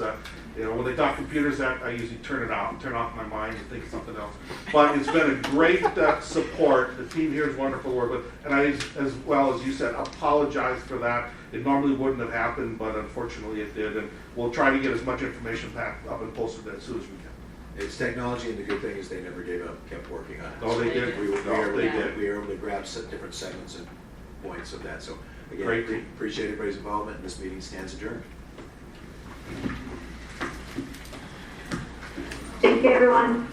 When they talk computers, I usually turn off my mind and think of something else. But it's been a great support. The team here is wonderful to work with, and I, as well as you said, apologize for that. It normally wouldn't have happened, but unfortunately it did. And we'll try to get as much information packed up and posted as soon as we can. It's technology, and the good thing is they never gave up, kept working on it. Oh, they did. We were able to grab some different segments and points of that. So again, appreciate everybody's involvement, and this meeting stands adjourned. Thank you, everyone.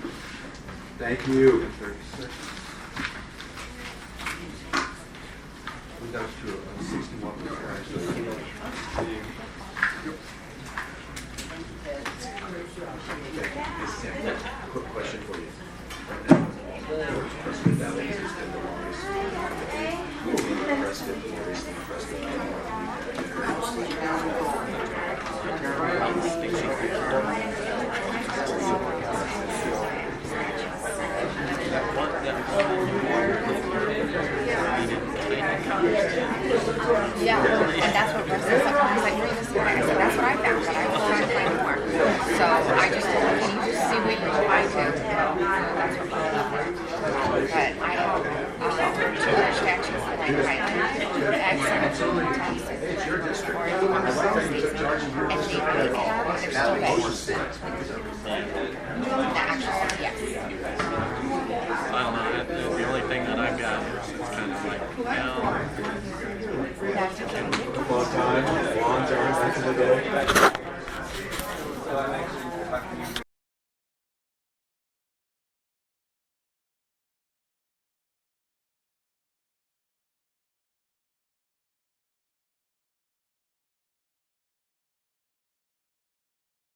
Thank you. We got to 61. Quick question for you. Yeah, and that's what Russ said. He's like, "Hey, listen," I said, "That's what I found, but I was trying to find more." So I just told him, "Can you just see what you can find to?" So that's what we did. But I have 2 other statutes that I write. Excellent. It's your district. Or if you want to sell these, and they really have, but they're still bad. The actual, yes. I don't know. The only thing that I've got is kind of like, Long time, back in the day.